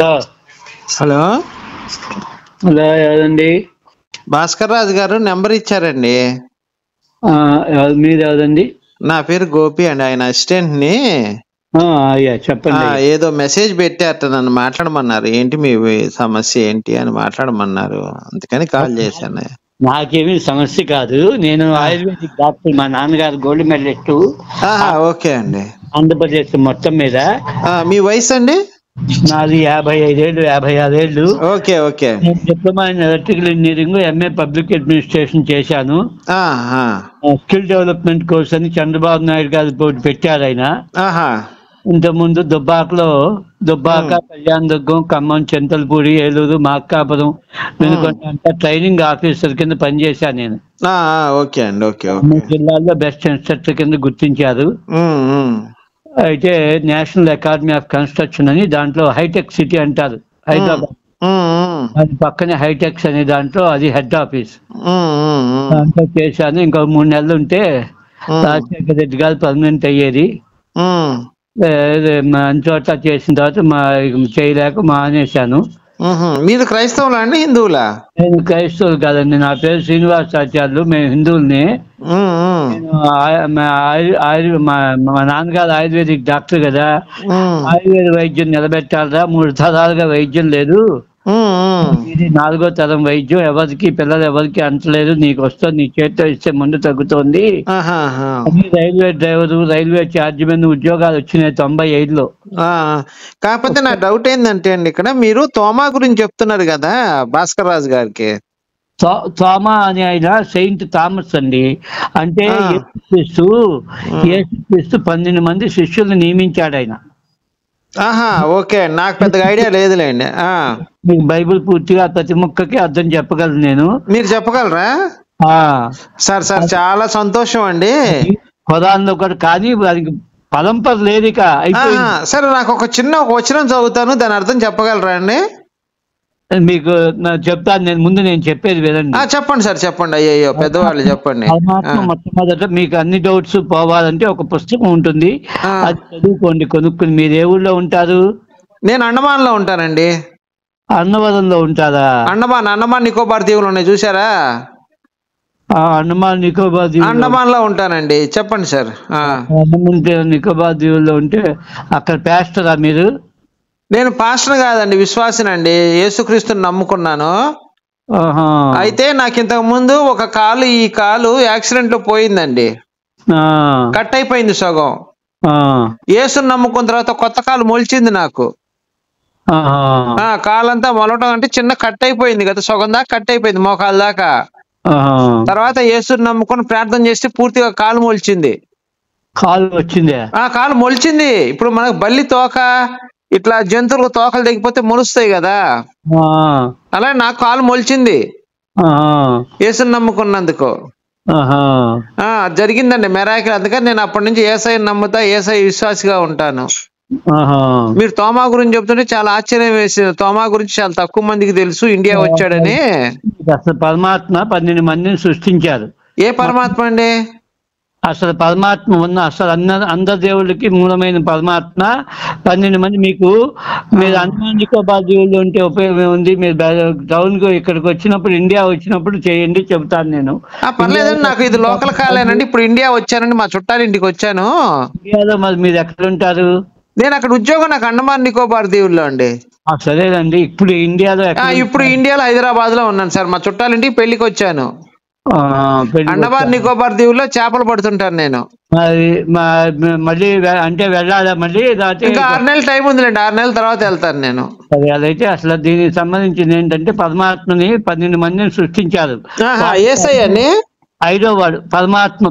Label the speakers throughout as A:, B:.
A: ఆ,
B: hello
A: hello ఎవరండి?
B: భాస్కర్ రాజు గారు నెంబర్ ఇచ్చారండి.
A: మీరు ఎవరండి?
B: నా పేరు గోపి అండి, ఆయన అసిస్టెంట్ ని.
A: అయ్యా చెప్పండి అయ్యా.
B: ఏదో మెసేజ్ పెట్టారట, నన్ను మాట్లాడమన్నారు. ఏంటి మీ సమస్య ఏంటి అని మాట్లాడమన్నారు, అందుకని కాల్ చేశాను.
A: నాకేమీ సమస్య కాదు. నేను ఆయుర్వేదిక్ డాక్టర్. మా నాన్నగారు గోల్డ్ మెడలిస్ట్
B: ఓకే అండి.
A: ఆంధ్రప్రదేశ్ మొత్తం మీద.
B: మీ వయసు అండి?
A: నాది 55 ఏళ్ళు, 56 ఏళ్ళు.
B: Okay okay.
A: నేను diploma in electrical engineering, MA public administration చేశాను. స్కిల్ డెవలప్మెంట్ కోర్స్ అని చంద్రబాబు నాయుడు గారు పెట్టారు ఆయన. ఇంతకుముందు దుబ్బాక, కళ్యాణదుర్గం, ఖమ్మం, చింతలపూడి, ఏలూరు, మార్కాపురం, వెనుకొండ అంతా ట్రైనింగ్ ఆఫీసర్ కింద పనిచేశాను నేను.
B: ఓకే అండి. ఓకే.
A: జిల్లాల్లో బెస్ట్ ఇన్స్ట్రక్టర్ కింద గుర్తించారు. అయితే నేషనల్ అకాడమీ ఆఫ్ కన్స్ట్రక్షన్ అని దాంట్లో హైటెక్ సిటీ అంటారు హైదరాబాద్, అది పక్కనే హైటెక్స్ అనే దాంట్లో అది హెడ్ ఆఫీస్. దాంట్లో చేశాను. ఇంకో 3 నెలలు ఉంటే రాజశేఖర రెడ్డి గారు పర్మనెంట్ అయ్యేది. చోట చేసిన తర్వాత చేయలేక మానేశాను.
B: మీరు క్రైస్తవులా అండి, హిందువులా?
A: నేను క్రైస్తవులు కాదండి, నా పేరు శ్రీనివాసాచార్యులు. మేము హిందువుల్ని. మా నాన్నగారు ఆయుర్వేదిక్ డాక్టర్ కదా, ఆయుర్వేద వైద్యం నిలబెట్టాలరా, 3 తరాలుగా వైద్యం లేదు, ఇది 4వ తరం వైద్యం, ఎవరికి పిల్లలు ఎవరికి అంటలేదు, నీకు వస్తుంది, నీ చేతితో ఇస్తే ముందు తగ్గుతోంది. రైల్వే డ్రైవరు, రైల్వే చార్జ్ మీద ఉద్యోగాలు వచ్చినాయి 95లో.
B: కాకపోతే నా డౌట్ ఏంటంటే అండి, ఇక్కడ మీరు తోమా గురించి చెప్తున్నారు కదా భాస్కర్ రాజు గారికి.
A: తోమా అని ఆయన సెయింట్ థామస్ అండి. అంటే యేసుక్రీస్తు 12 మంది శిష్యుల్ని నియమించాడు ఆయన.
B: ఓకే, నాకు పెద్దగా ఐడియా లేదులేండి.
A: మీకు బైబిల్ పూర్తిగా ప్రతి ముక్కకి అర్థం చెప్పగలను నేను.
B: మీరు చెప్పగలరా? సార్ చాలా సంతోషం అండి.
A: ఖురాన్లో కూడా, కానీ దానికి పరంపర లేదు ఇక.
B: సరే, నాకు ఒక చిన్న వచనం చదువుతాను, దాని అర్థం చెప్పగలరా అండి?
A: మీకు చెప్తాను నేను. ముందు నేను చెప్పేది వినండి.
B: చెప్పండి సార్, చెప్పండి. అయ్యో పెద్దవాళ్ళు చెప్పండి.
A: మొట్టమొదట మీకు అన్ని డౌట్స్ పోవాలంటే ఒక పుస్తకం ఉంటుంది, అది చదువుకోండి కొనుక్కుని. మీరు ఏ ఊళ్ళో ఉంటారు?
B: నేను అండమాన్ లో ఉంటానండి.
A: అన్నవరంలో ఉంటారా?
B: అండమాన్ నికోబార్ దీవులు ఉన్నాయి, చూసారా?
A: అండమాన్ నికోబార్ దీవులు,
B: అండమాన్ లో ఉంటానండి. చెప్పండి సార్.
A: నికోబార్ దీవుల్లో ఉంటే అక్కడ పాస్టరా మీరు?
B: నేను పాస్టర్ కాదండి, విశ్వాసినండి. యేసుక్రీస్తుని నమ్ముకున్నాను. అయితే నాకు ఇంతకు ముందు ఒక కాలు, ఈ కాలు యాక్సిడెంట్ లో పోయిందండి, కట్ అయిపోయింది సగం. యేసుని నమ్ముకున్న తర్వాత కొత్త కాలు మొలిచింది నాకు. కాలంతా మొలవటం అంటే చిన్న కట్ అయిపోయింది కదా, సగం దాకా కట్ అయిపోయింది, మోకాల దాకా. తర్వాత యేసుని నమ్ముకొని ప్రార్థన చేస్తే పూర్తిగా కాలు మొలిచింది.
A: కాలు వచ్చింది?
B: కాలు మొలిచింది. ఇప్పుడు మనకు బల్లి తోక, ఇట్లా జంతువులకు తోకలు తెగిపోతే మొలుస్తాయి కదా, అలా నాకు కాలు మొలిచింది యేసుని నమ్ముకున్నందుకు. జరిగిందండి మెరాకిల్. అందుకని నేను అప్పటి నుంచి యేసయ్యని నమ్ముతా, యేసయ్య విశ్వాసిగా ఉంటాను. మీరు తోమా గురించి చెప్తుంటే చాలా ఆశ్చర్యం వేసింది. తోమా గురించి చాలా తక్కువ మందికి తెలుసు, ఇండియా వచ్చాడని.
A: అసలు పరమాత్మ 12 మందిని సృష్టించారు. ఏ
B: పరమాత్మ అండి?
A: అసలు పరమాత్మ అసలు అందరి దేవుళ్ళకి మూలమైన పరమాత్మ 12 మంది. మీరు అండమాన్ నికోబార్ దీవుల్లో ఉంటే ఉపయోగం ఉంది. మీరు టౌన్ కు ఇక్కడికి వచ్చినప్పుడు, ఇండియా వచ్చినప్పుడు చేయండి, చెబుతాను నేను.
B: పర్లేదండి, నాకు ఇది లోకల్ కాలేనండి. ఇప్పుడు ఇండియా వచ్చానండి, మా చుట్టాల ఇంటికి వచ్చాను.
A: ఇండియాలో మరి మీరు ఎక్కడ ఉంటారు?
B: నేను అక్కడ ఉద్యోగం, నాకు అండమాన్ నికోబార్ దీవుల్లో అండి.
A: సరేనండి. ఇప్పుడు
B: ఇండియాలో హైదరాబాద్ లో ఉన్నాను సార్, మా చుట్టాల ఇంటికి పెళ్లికి వచ్చాను. అండమాన్ నికోబార్ దీవుల్లో చేపలు పడుతుంటాను నేను.
A: మళ్ళీ అంటే వెళ్ళాలా? మళ్ళీ
B: ఇంకా 6 నెలల టైం ఉందిలేండి, 6 నెలల తర్వాత వెళ్తాను నేను.
A: అదైతే అసలు దీనికి సంబంధించింది ఏంటంటే, పరమాత్మని 12 మందిని సృష్టించారు.
B: యేసయ్యని
A: 5వ వాడు పరమాత్మ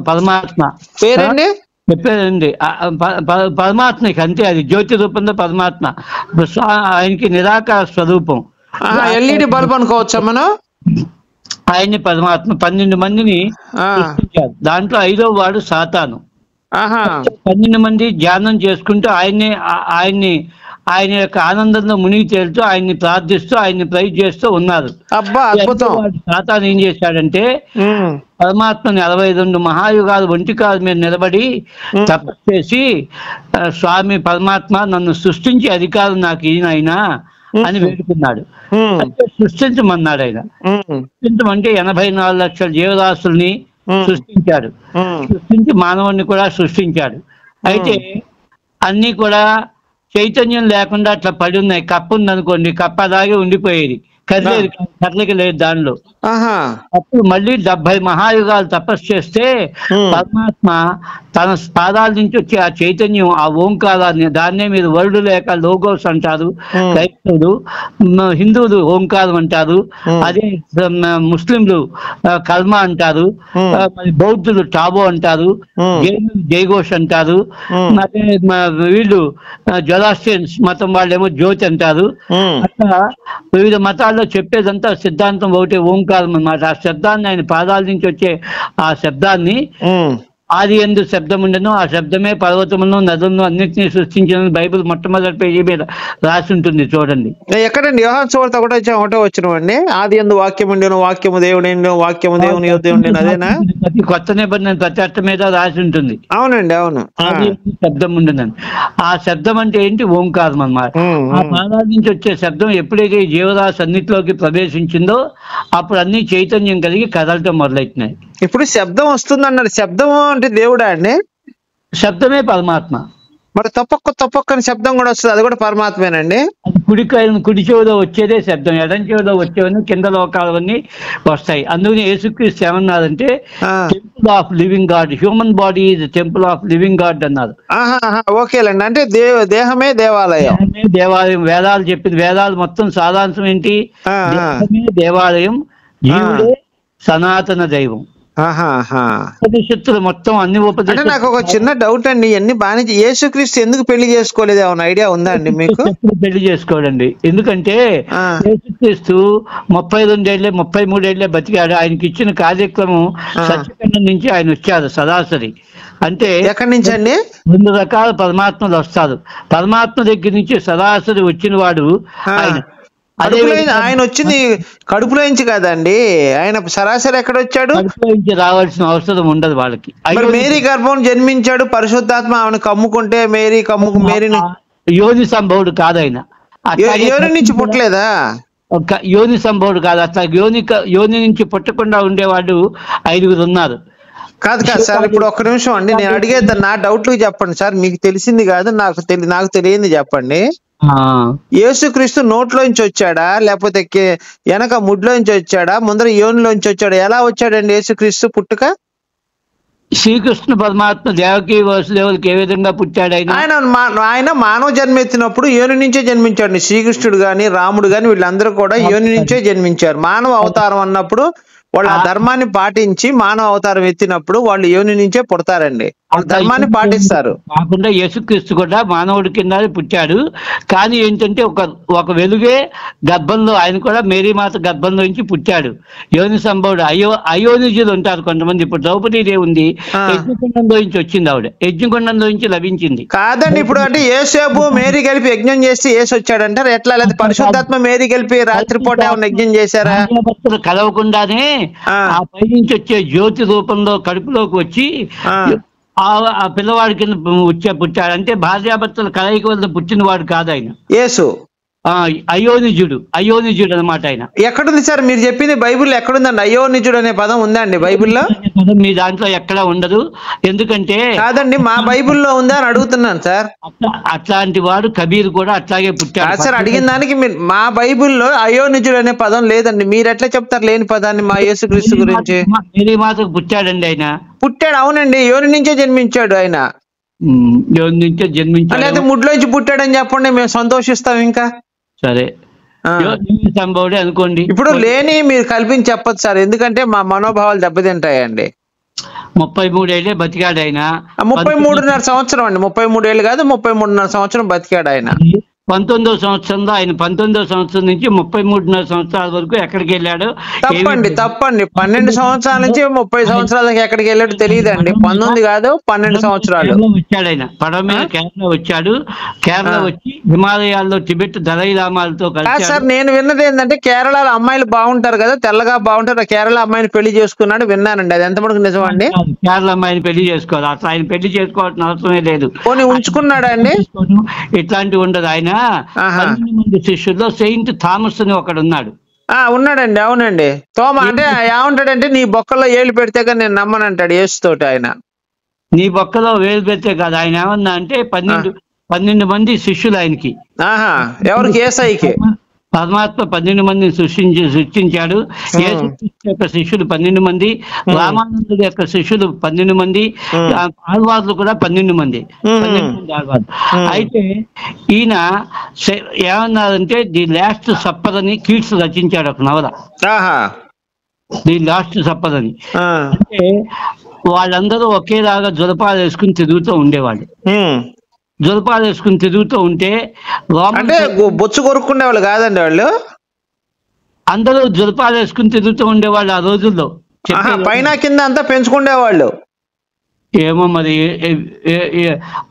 B: పేరండి?
A: చెప్పేదండి పరమాత్మకి, అంతే. అది జ్యోతి రూపంలో పరమాత్మ. ఆయనకి నిరాకార స్వరూపం.
B: ఎల్ఈడి బల్బ్ అనుకోవచ్చా మనం?
A: ఆయన్ని పరమాత్మ 12 మందిని సృష్టించారు. దాంట్లో 5వ వాడు సాతాను. 12 మంది ధ్యానం చేసుకుంటూ ఆయన యొక్క ఆనందంలో మునిగి తేలుతూ, ఆయన్ని ప్రార్థిస్తూ, ఆయన్ని ప్రైజ్ చేస్తూ ఉన్నారు. సాతాను ఏం చేశాడంటే, పరమాత్మని 62 మహాయుగాలు ఒంటికాలు మీద నిలబడి తపస్సు చేసి, స్వామి పరమాత్మ నన్ను సృష్టించే అధికారం నాకు ఈయనైనా, అని వేడుకున్నాడు. అయితే సృష్టించమన్నాడు ఆయన. సృష్టించమంటే 84 లక్షల జీవరాశుల్ని సృష్టించాడు. సృష్టించి మానవుడిని కూడా సృష్టించాడు. అయితే అన్ని కూడా చైతన్యం లేకుండా అట్లా పడి ఉన్నాయి. కప్ప ఉందనుకోండి, కప్ప అలాగే ఉండిపోయేది, కదిలేదు, కదలిక లేదు దానిలో. అప్పుడు మళ్ళీ 70 మహాయుగాలు తపస్సు చేస్తే పరమాత్మ తన పాదాల నుంచి వచ్చే ఆ చైతన్యం, ఆ ఓంకారాన్ని, దాన్నే మీరు వర్డ్ లేక లోగోస్ అంటారు క్రైస్తవులు, హిందువులు ఓంకారం అంటారు, అదే ముస్లింలు కల్మా అంటారు, మరి బౌద్ధులు టాబో అంటారు, జైనులు జైఘోష్ అంటారు, అదే వీళ్ళు జొరాస్ట్రియన్స్ మతం వాళ్ళేమో జ్యోతి అంటారు. అట్లా వివిధ మతాల్లో చెప్పేదంతా సిద్ధాంతం ఒకటి, ఓంకారం అన్నమాట. ఆ శబ్దాన్ని, ఆయన పాదాల నుంచి వచ్చే ఆ శబ్దాన్ని, ఆది యందు శబ్దం ఉండను, ఆ శబ్దమే పర్వతములను నదులను అన్నింటినీ సృష్టించిన బైబిల్ మొట్టమొదటి పేజీ మీద రాసి ఉంటుంది, చూడండి.
B: ఎక్కడండి? యోహాను సువార్త ఒకటో వచ్చినవండి. ఆది యందు వాక్యం ఉండేను, వాక్యము దేవుడేను, వాక్యము దేవుని యొద్ద ఉండేను, అదేనా?
A: ప్రతి కొత్త నిబంధన ప్రతి అట్ట మీద రాసి ఉంటుంది.
B: అవునండి, అవును.
A: ఆది యందు శబ్దం ఉండదని. ఆ శబ్దం అంటే ఏంటి? ఓంకారం అన్నమాట. ఆ పాదాల నుంచి వచ్చే శబ్దం ఎప్పుడైతే ఈ జీవరాశి అన్నిటిలోకి ప్రవేశించిందో అప్పుడు అన్ని చైతన్యం కలిగి కదలటం మొదలెట్టినాయి.
B: ఇప్పుడు శబ్దం వస్తుందన్నారు. శబ్దం అంటే దేవుడా అండి?
A: శబ్దమే పరమాత్మ.
B: మరి తప్పొక్కని శబ్దం కూడా వస్తుంది, అది కూడా పరమాత్మేనండి?
A: అది కుడి చెవిలో వచ్చేదే శబ్దం, ఎడం చెవిలో వచ్చేవన్నీ కింద లోకాలన్నీ వస్తాయి. అందుకని యేసుక్రీస్తు ఏమన్నారంటే temple of living God, human body is temple of living God అన్నారు.
B: ఓకేలండి. అంటే దేహమే దేవాలయం.
A: దేవాలయం. వేదాలు చెప్పింది, వేదాలు మొత్తం సారాంశం ఏంటి? దేహమే దేవాలయం, జీవుడే సనాతన దైవం. ఉపనిషత్తులు మొత్తం అన్ని ఉపనిషత్తులు.
B: నాకు ఒక చిన్న డౌట్ అండి, ఇవన్నీ బాగా యేసుక్రీస్తు ఎందుకు పెళ్లి చేసుకోలేదు, ఏమైనా ఐడియా ఉందా అండి మీకు?
A: పెళ్లి చేసుకోడండి, ఎందుకంటే యేసుక్రీస్తు 32 33 బతికాడు. ఆయనకి ఇచ్చిన కార్యక్రమం సత్యఖండం నుంచి ఆయన వచ్చారు సరాసరి. అంటే
B: ఎక్కడి నుంచి అండి?
A: 2 రకాల పరమాత్మలు వస్తారు. పరమాత్మ దగ్గర నుంచి సరాసరి వచ్చిన వాడు ఆయన.
B: ఆయన వచ్చింది కడుపులో నుంచి కదండి, ఆయన సరాసరి ఎక్కడ వచ్చాడు?
A: కడుపులో నుంచి రావాల్సిన అవసరం ఉండదు వాళ్ళకి.
B: మేరీ గర్భం జన్మించాడు, పరిశుద్ధాత్మ ఆమెను కమ్ముకుంటే మేరీని
A: యోని సంభవుడు కాదు ఆయన.
B: యోని నుంచి పుట్టలేదా?
A: యోని సంభవుడు కాదు. అట్లా యోని నుంచి పుట్టకుండా ఉండేవాడు 5 ఉన్నారు.
B: కాదు సార్, ఇప్పుడు ఒక్క నిమిషం అండి, నేను అడిగేది నా డౌట్లు చెప్పండి సార్. మీకు తెలిసింది కాదు, నాకు తెలియంది చెప్పండి. యేసుక్రీస్తు నోట్లోంచి వచ్చాడా, లేకపోతే వెనక ముడ్లోంచి వచ్చాడా, ముందర యోనిలోంచి వచ్చాడా? ఎలా వచ్చాడండి యేసుక్రీస్తు పుట్టుక?
A: శ్రీకృష్ణ పరమాత్మ దేవకీ వసుదేవులకి ఏ విధంగా పుట్టాడు?
B: ఆయన మానవ జన్మ ఎత్తినప్పుడు యోని నుంచే జన్మించాడు. శ్రీకృష్ణుడు గాని రాముడు గాని వీళ్ళందరూ కూడా యోని నుంచే జన్మించారు. మానవ అవతారం అన్నప్పుడు వాళ్ళు ఆ ధర్మాన్ని పాటించి మానవ అవతారం ఎత్తినప్పుడు వాళ్ళు యోని నుంచే పుడతారండి, వాళ్ళు ధర్మాన్ని పాటిస్తారు.
A: కాకుండా యేసుక్రీస్తు కూడా మానవుడి కింద పుట్టాడు. కానీ ఏంటంటే ఒక వెలుగే గర్భంలో, ఆయన కూడా మేరీ మాత గర్భంలో నుంచి పుట్టాడు. యోని సంభవుడు. అయోనిజులు ఉంటారు కొంతమంది. ఇప్పుడు ద్రౌపదీదేవి ఉంది, యజ్ఞకుండంలో నుంచి వచ్చింది ఆవిడ, యజ్ఞకుండంలో నుంచి లభించింది.
B: కాదండి, ఇప్పుడు అంటే యేసేపు మేరీ కలిపి యజ్ఞం చేసి యేసు వచ్చాడంటారు ఎట్లా? లేదా పరిశుద్ధాత్మ మేరీ కలిపి రాత్రిపూట ఏమన్నా యజ్ఞం చేశారా?
A: కలవకుండానే ఆ పై నుంచి వచ్చే జ్యోతి రూపంలో కడుపులోకి వచ్చి ఆ పిల్లవాడి కింద పుట్టాడు. అంటే భార్యాభర్తల కలయిక వల్ల పుట్టిన వాడు కాదు ఆయన.
B: యేసు
A: అయోనిజుడు అనమాట ఆయన.
B: ఎక్కడుంది సార్ మీరు చెప్పింది? బైబిల్లో ఎక్కడుందండి అయోనిజుడు అనే పదం? ఉందండి బైబిల్లో?
A: మీ దాంట్లో ఎక్కడా ఉండదు. ఎందుకంటే
B: కాదండి, మా బైబిల్లో ఉందా అని అడుగుతున్నాను సార్.
A: అట్లాంటి వాడు కబీర్ కూడా అట్లాగే పుట్టాడు
B: సార్. అడిగిన దానికి మా బైబిల్లో అయోనిజుడు అనే పదం లేదండి. మీరు ఎట్లా చెప్తారు లేని పదాన్ని మా యేసుక్రీస్తు గురించి?
A: మేరీ మాతకు పుట్టాడండి ఆయన.
B: పుట్టాడు, అవునండి, యోని నుంచే జన్మించాడు ఆయన.
A: యోని నుంచే జన్మించాడు.
B: లేదా ముడ్లోంచి పుట్టాడని చెప్పండి, మేము సంతోషిస్తాం. ఇంకా
A: సరే, సంభవుడే అనుకోండి.
B: ఇప్పుడు లేని మీరు కల్పించి చెప్పదు సార్, ఎందుకంటే మా మనోభావాలు దెబ్బతింటాయండి.
A: 33 ఏళ్ళే బతికాడు ఆయన.
B: 33.5 సంవత్సరం అండి, 33 ఏళ్ళు కాదు, 33.5 సంవత్సరం బతికాడు ఆయన.
A: 19వ సంవత్సరంలో ఆయన 19వ సంవత్సరం నుంచి 33.5 సంవత్సరాల వరకు ఎక్కడికి వెళ్ళాడు?
B: తప్పండి 12 సంవత్సరాల నుంచి 30 సంవత్సరాల దాకా ఎక్కడికి వెళ్ళాడు తెలియదండి. 19 కాదు 12 సంవత్సరాలు
A: వచ్చాడు ఆయన. పడవ మీద కేరళ వచ్చాడు. కేరళ వచ్చి హిమాలయాల్లో టిబెట్ దలైలామాలతో కలిసి.
B: సార్ నేను విన్నది ఏంటంటే కేరళలో అమ్మాయిలు బాగుంటారు కదా, తెల్లగా బాగుంటారు, కేరళ అమ్మాయిని పెళ్లి చేసుకున్నాడు విన్నానండి. అది ఎంతమందికి నిజం అండి?
A: కేరళ అమ్మాయిని పెళ్లి చేసుకోవాలి, అసలు ఆయన పెళ్లి చేసుకోవాల్సిన అవసరమే లేదు.
B: పోనీ ఉంచుకున్నాడా అండి?
A: ఇట్లాంటివి ఉండదు. ఆయన
B: ఆహా.
A: 12 మంది శిష్యుల్లో సెయింట్ థామస్ అని ఒకడు ఉన్నాడు.
B: ఉన్నాడండి, అవునండి. తోమ అంటే ఏమంటాడంటే నీ బొక్కలో ఏళ్ళు పెడితే కానీ నేను నమ్మనంటాడు యేసుతోటి ఆయన.
A: నీ బొక్కలో వేలు పెడితే కాదు, ఆయన ఏమన్నా అంటే 12 మంది శిష్యులు ఆయనకి.
B: ఆహా, ఎవరికి? యేసయ్యకి.
A: పరమాత్మ 12 మందిని సృష్టించాడు. యేసుక్రీస్తు యొక్క శిష్యులు 12 మంది, రామానందుడి యొక్క శిష్యులు 12 మంది, ఆళ్వార్లు కూడా 12 మంది. 12 మంది ఆళ్వార్లు. అయితే ఈయన ఏమన్నారంటే ది లాస్ట్ సప్పర్ అని కీట్స్ రచించాడు ఒక నవల, ది లాస్ట్ సప్పర్ అని. అంటే వాళ్ళందరూ ఒకేలాగా జులపాలు వేసుకుని తిరుగుతూ ఉండేవాళ్ళు. జులపాలు వేసుకుని తిరుగుతూ ఉంటే
B: అంటే బొచ్చు కొరుక్కునేవాళ్ళు కాదండి వాళ్ళు,
A: అందరూ జులపాలు వేసుకుని తిరుగుతూ ఉండేవాళ్ళు ఆ రోజుల్లో.
B: పైన కింద అంతా పెంచుకునేవాళ్ళు.
A: ఏమో మరి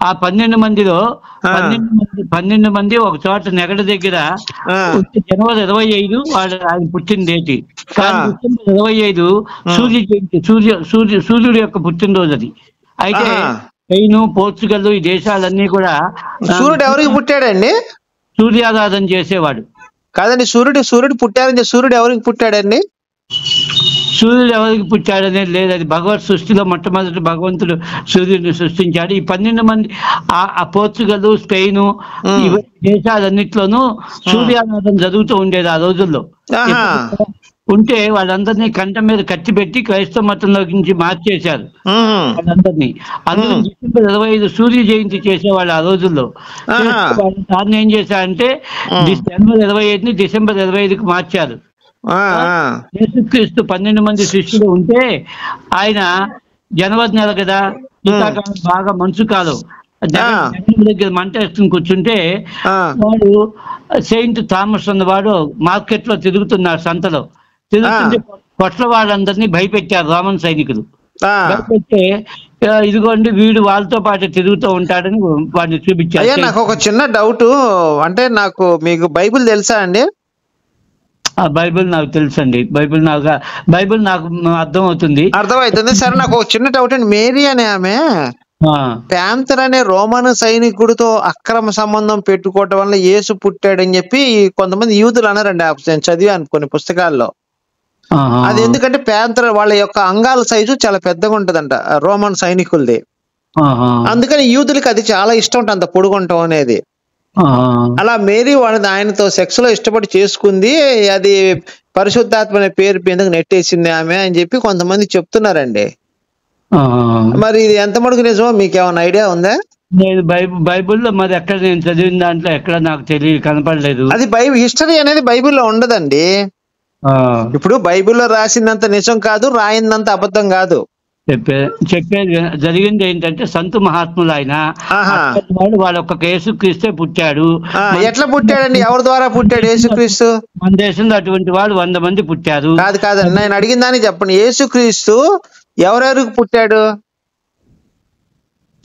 A: ఆ 12 మందిలో 12 మంది ఒక చోట నెగడ దగ్గర జనవరి 25 ఆయన పుట్టిన డేటి. కానీ డిసెంబర్ 25 సూర్య జయంతి, సూర్యుడి యొక్క పుట్టినరోజు అది. అయితే స్పెయిన్, పోర్చుగల్ ఈ దేశాలన్నీ కూడా
B: సూర్యుడు ఎవరికి పుట్టాడండి?
A: సూర్యారాధన చేసేవాడు
B: కాదండి. సూర్యుడు పుట్టారని సూర్యుడు ఎవరికి పుట్టాడండి?
A: సూర్యుడు ఎవరికి పుట్టాడనేది లేదు, అది భగవత్ సృష్టిలో మొట్టమొదటి భగవంతుడు సూర్యుడిని సృష్టించాడు. ఈ 12 మంది ఆ పోర్చుగల్, స్పెయిన్ ఈ దేశాలన్నిట్లోనూ సూర్యారాధన జరుగుతూ ఉండేది ఆ రోజుల్లో. ఉంటే వాళ్ళందరినీ కంఠం మీద కత్తి పెట్టి క్రైస్తవ మతంలోకి నుంచి మార్చేశారు వాళ్ళందరినీ. అందులో డిసెంబర్ 25 సూర్య జయంతి చేసేవాళ్ళు ఆ రోజుల్లో. దాన్ని ఏం చేశారంటే జనవరి 25ని డిసెంబర్ 25కి మార్చారు. యేసుక్రీస్తు 12 మంది శిష్యులు ఉంటే ఆయన జనవరి నెల కదా, శీతాకాలం, బాగా మంచు కాలం, దగ్గర మంట వేసుకుని కూర్చుంటే వాడు సెయింట్ థామస్ అన్నవాడు మార్కెట్ లో తిరుగుతున్నాడు, సంతలో తిరుగుతుంటే కొట్ల వాళ్ళందరినీ భయపెట్టారు రోమన్ సైనికులు. భయపెట్టే ఇదిగోండి వీడు వాళ్ళతో పాటు తిరుగుతూ ఉంటాడని వాడిని చూపించారు.
B: నాకు ఒక చిన్న డౌట్, అంటే మీకు బైబిల్ తెలుసా అండి?
A: బైబిల్ నాకు తెలుసండి. బైబిల్ నాకు అర్థమవుతుంది.
B: సరే, నాకు ఒక చిన్న డౌట్ అండి. మేరీ అనే ఆమె ప్యాంతర్ అనే రోమన్ సైనికుడితో అక్రమ సంబంధం పెట్టుకోవటం వల్ల యేసు పుట్టాడని చెప్పి కొంతమంది యూదులు అన్నారండి. నేను చదివాను కొన్ని పుస్తకాల్లో. అది ఎందుకంటే ప్యాంతర్ వాళ్ళ యొక్క అంగాల సైజు చాలా పెద్దగా ఉంటదంట రోమన్ సైనికులది. అందుకని యూదులకి అది చాలా ఇష్టం ఉంటుంది, అంత పొడుగుంటాం అనేది. అలా మేరీ ఆయనతో సెక్స్ లో ఇష్టపడి చేసుకుంది, అది పరిశుద్ధాత్మ అనే పేరు మీదకి నెట్టేసింది ఆమె అని చెప్పి కొంతమంది చెప్తున్నారండి. మరి ఇది ఎంత మటుకు నిజమో మీకు ఏమైనా ఐడియా ఉందా?
A: నేను బైబిల్లో మరి ఎక్కడ నేను చదివిన దాంట్లో ఎక్కడ నాకు తెలియదు, కనపడలేదు.
B: అది హిస్టరీ అనేది బైబిల్లో ఉండదండి. ఇప్పుడు బైబిల్లో రాసిందంత నిజం కాదు, రాయిందంత అబద్ధం కాదు.
A: చెప్పేది జరిగింది ఏంటంటే సంతు మహాత్ములు ఆయన వాళ్ళొక్క యేసుక్రీస్తే పుట్టాడు.
B: ఎట్లా పుట్టాడండి? ఎవరి ద్వారా పుట్టాడు యేసుక్రీస్తు?
A: మన దేశంలో అటువంటి వాళ్ళు 100 మంది పుట్టారు.
B: కాదండి, నేను అడిగిన దాన్ని చెప్పండి. యేసుక్రీస్తు ఎవరెవరికి పుట్టాడు?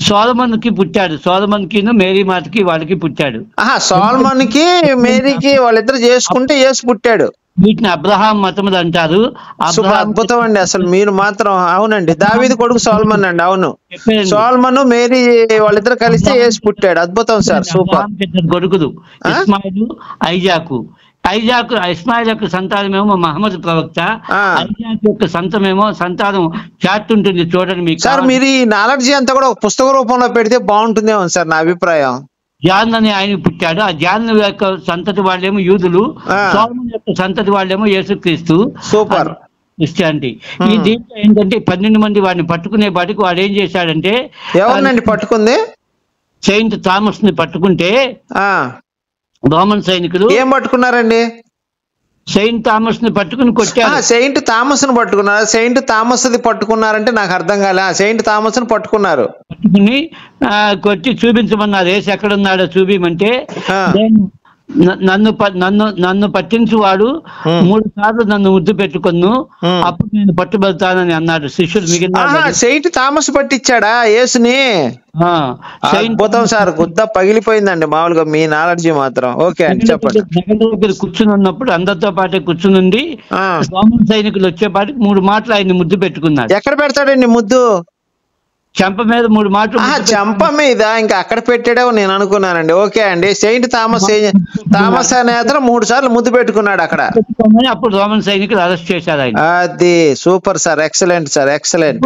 A: సోలమన్ కి పుట్టాడు. సోలమన్ కి మేరీ మాతకి వాళ్ళకి పుట్టాడు.
B: సోలమన్ కి మేరీకి వాళ్ళిద్దరు చేసుకుంటే యేసు పుట్టాడు.
A: వీటిని అబ్రహాం మతములు అంటారు.
B: అద్భుతం అండి అసలు మీరు మాత్రం. అవునండి, దావీదు కొడుకు సోలమన్ అండి. అవును, సోలమన్ మేరీ వాళ్ళిద్దరు కలిస్తే యేసు పుట్టాడు. అద్భుతం సార్, సూపర్.
A: కొడుకులు ఇస్మాయిలు, ఐజాకు. ఇస్మాయిల్ యొక్క సంతానమేమో మహమ్మద్ ప్రవక్త, ఐజాక్ యొక్క సంతానం చాట్ ఉంటుంది చూడండి మీకు.
B: సార్ మీరు ఈ నాలెడ్జి అంతా కూడా ఒక పుస్తక రూపంలో పెడితే బాగుంటుందేమో సార్ నా అభిప్రాయం.
A: జాన్ అని ఆయన పుట్టాడు. ఆ జాన్ యొక్క సంతతి వాళ్ళేమో యూదులు, సోలమన్ యొక్క సంతతి వాళ్ళేమో యేసుక్రీస్తు.
B: సూపర్.
A: క్రిస్టియానిటీ. ఈ దీంట్లో ఏంటంటే 12 మంది వాడిని పట్టుకునే పాటికి వాడు ఏం చేశాడంటే,
B: ఎవరినండి పట్టుకుంది?
A: సెయింట్ థామస్ ని పట్టుకుంటే రోమన్ సైనికులు
B: ఏం పట్టుకున్నారండి?
A: సెయింట్ థామస్ ని పట్టుకుని కొట్టారు.
B: సెయింట్ థామస్ ని పట్టుకున్నారు. సెయింట్ థామస్ ది పట్టుకున్నారంటే నాకు అర్థం కాలే. సెయింట్ థామస్ ని పట్టుకున్నారు,
A: పట్టుకుని కొట్టి చూపించమన్నారు. ఏసు ఎక్కడున్నాడో చూపించమంటే నన్ను పట్టించువాడు 3 సార్లు నన్ను ముద్దు పెట్టుకొను, అప్పుడు నేను పట్టుబడతానని అన్నాడు. శిష్యుడు మిగిలిన
B: సెయింట్ థామస్ పట్టించాడా యేసుని? అద్భుతం సార్, గుద్ద పగిలిపోయిందండి మామూలుగా మీ నాలెడ్జి మాత్రం. ఓకే అండి, చెప్పండి.
A: దగ్గర కూర్చుని ఉన్నప్పుడు అందరితో పాటే కూర్చుని రోమన్ సైనికులు వచ్చేపాటికి 3 మాటలు ఆయన్ని ముద్దు పెట్టుకున్నాడు.
B: ఎక్కడ పెడతాడండి ముద్దు?
A: చెంప మీద 3 మాటలు
B: చెంప మీద ఇంకా అక్కడ పెట్టాడో నేను అనుకున్నానండి. ఓకే అండి. సెయింట్ థామస్ అనే అతను 3 సార్లు ముద్దు పెట్టుకున్నాడు అక్కడ.
A: అప్పుడు రోమన్ సైనికులు అరెస్ట్ చేశారు ఆయన.
B: అది super sir, excellent sir, excellent.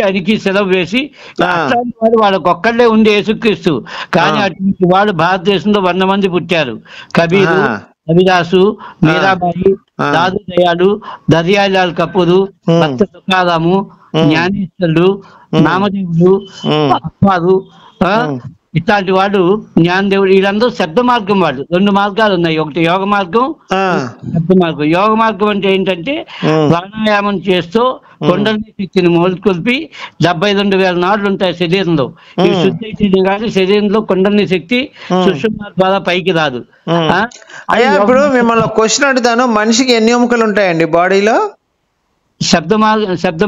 A: ఆయనకి సెలవు వేసి వాళ్ళకి ఒక్కళ్ళే ఉండి యేసుక్రీస్తు, కానీ అటువంటి వాళ్ళు భారతదేశంలో 100 మంది పుట్టారు. కబీరు, రవిదాసు, మీరాబాయి, దాదు దయాలు, దర్యాలాల్ కపూరు, భక్త తుకారాము, జ్ఞానేశ్వరుడు, నామదేవుడు, అప్పారు, ఇట్లాంటి వాడు, జ్ఞానదేవుడు, వీళ్ళందరూ శబ్ద మార్గం వాళ్ళు. 2 మార్గాలు ఉన్నాయి, ఒకటి యోగ మార్గం, శబ్ద మార్గం. యోగ మార్గం అంటే ఏంటంటే ప్రాణాయామం చేస్తూ కొండల్ని శక్తిని మొదలుకొల్పి 72,000 నాడులు ఉంటాయి శరీరంలో. ఈ శుద్ధి అయితే కానీ శరీరంలో కొండల్ని శక్తి సుషుమ్నా ద్వారా పైకి రాదు.
B: అయ్యా ఇప్పుడు మిమ్మల్ని క్వశ్చన్ అడుగుతాను, మనిషికి ఎన్ని ఎముకలు ఉంటాయండి బాడీలో?
A: శబ్ద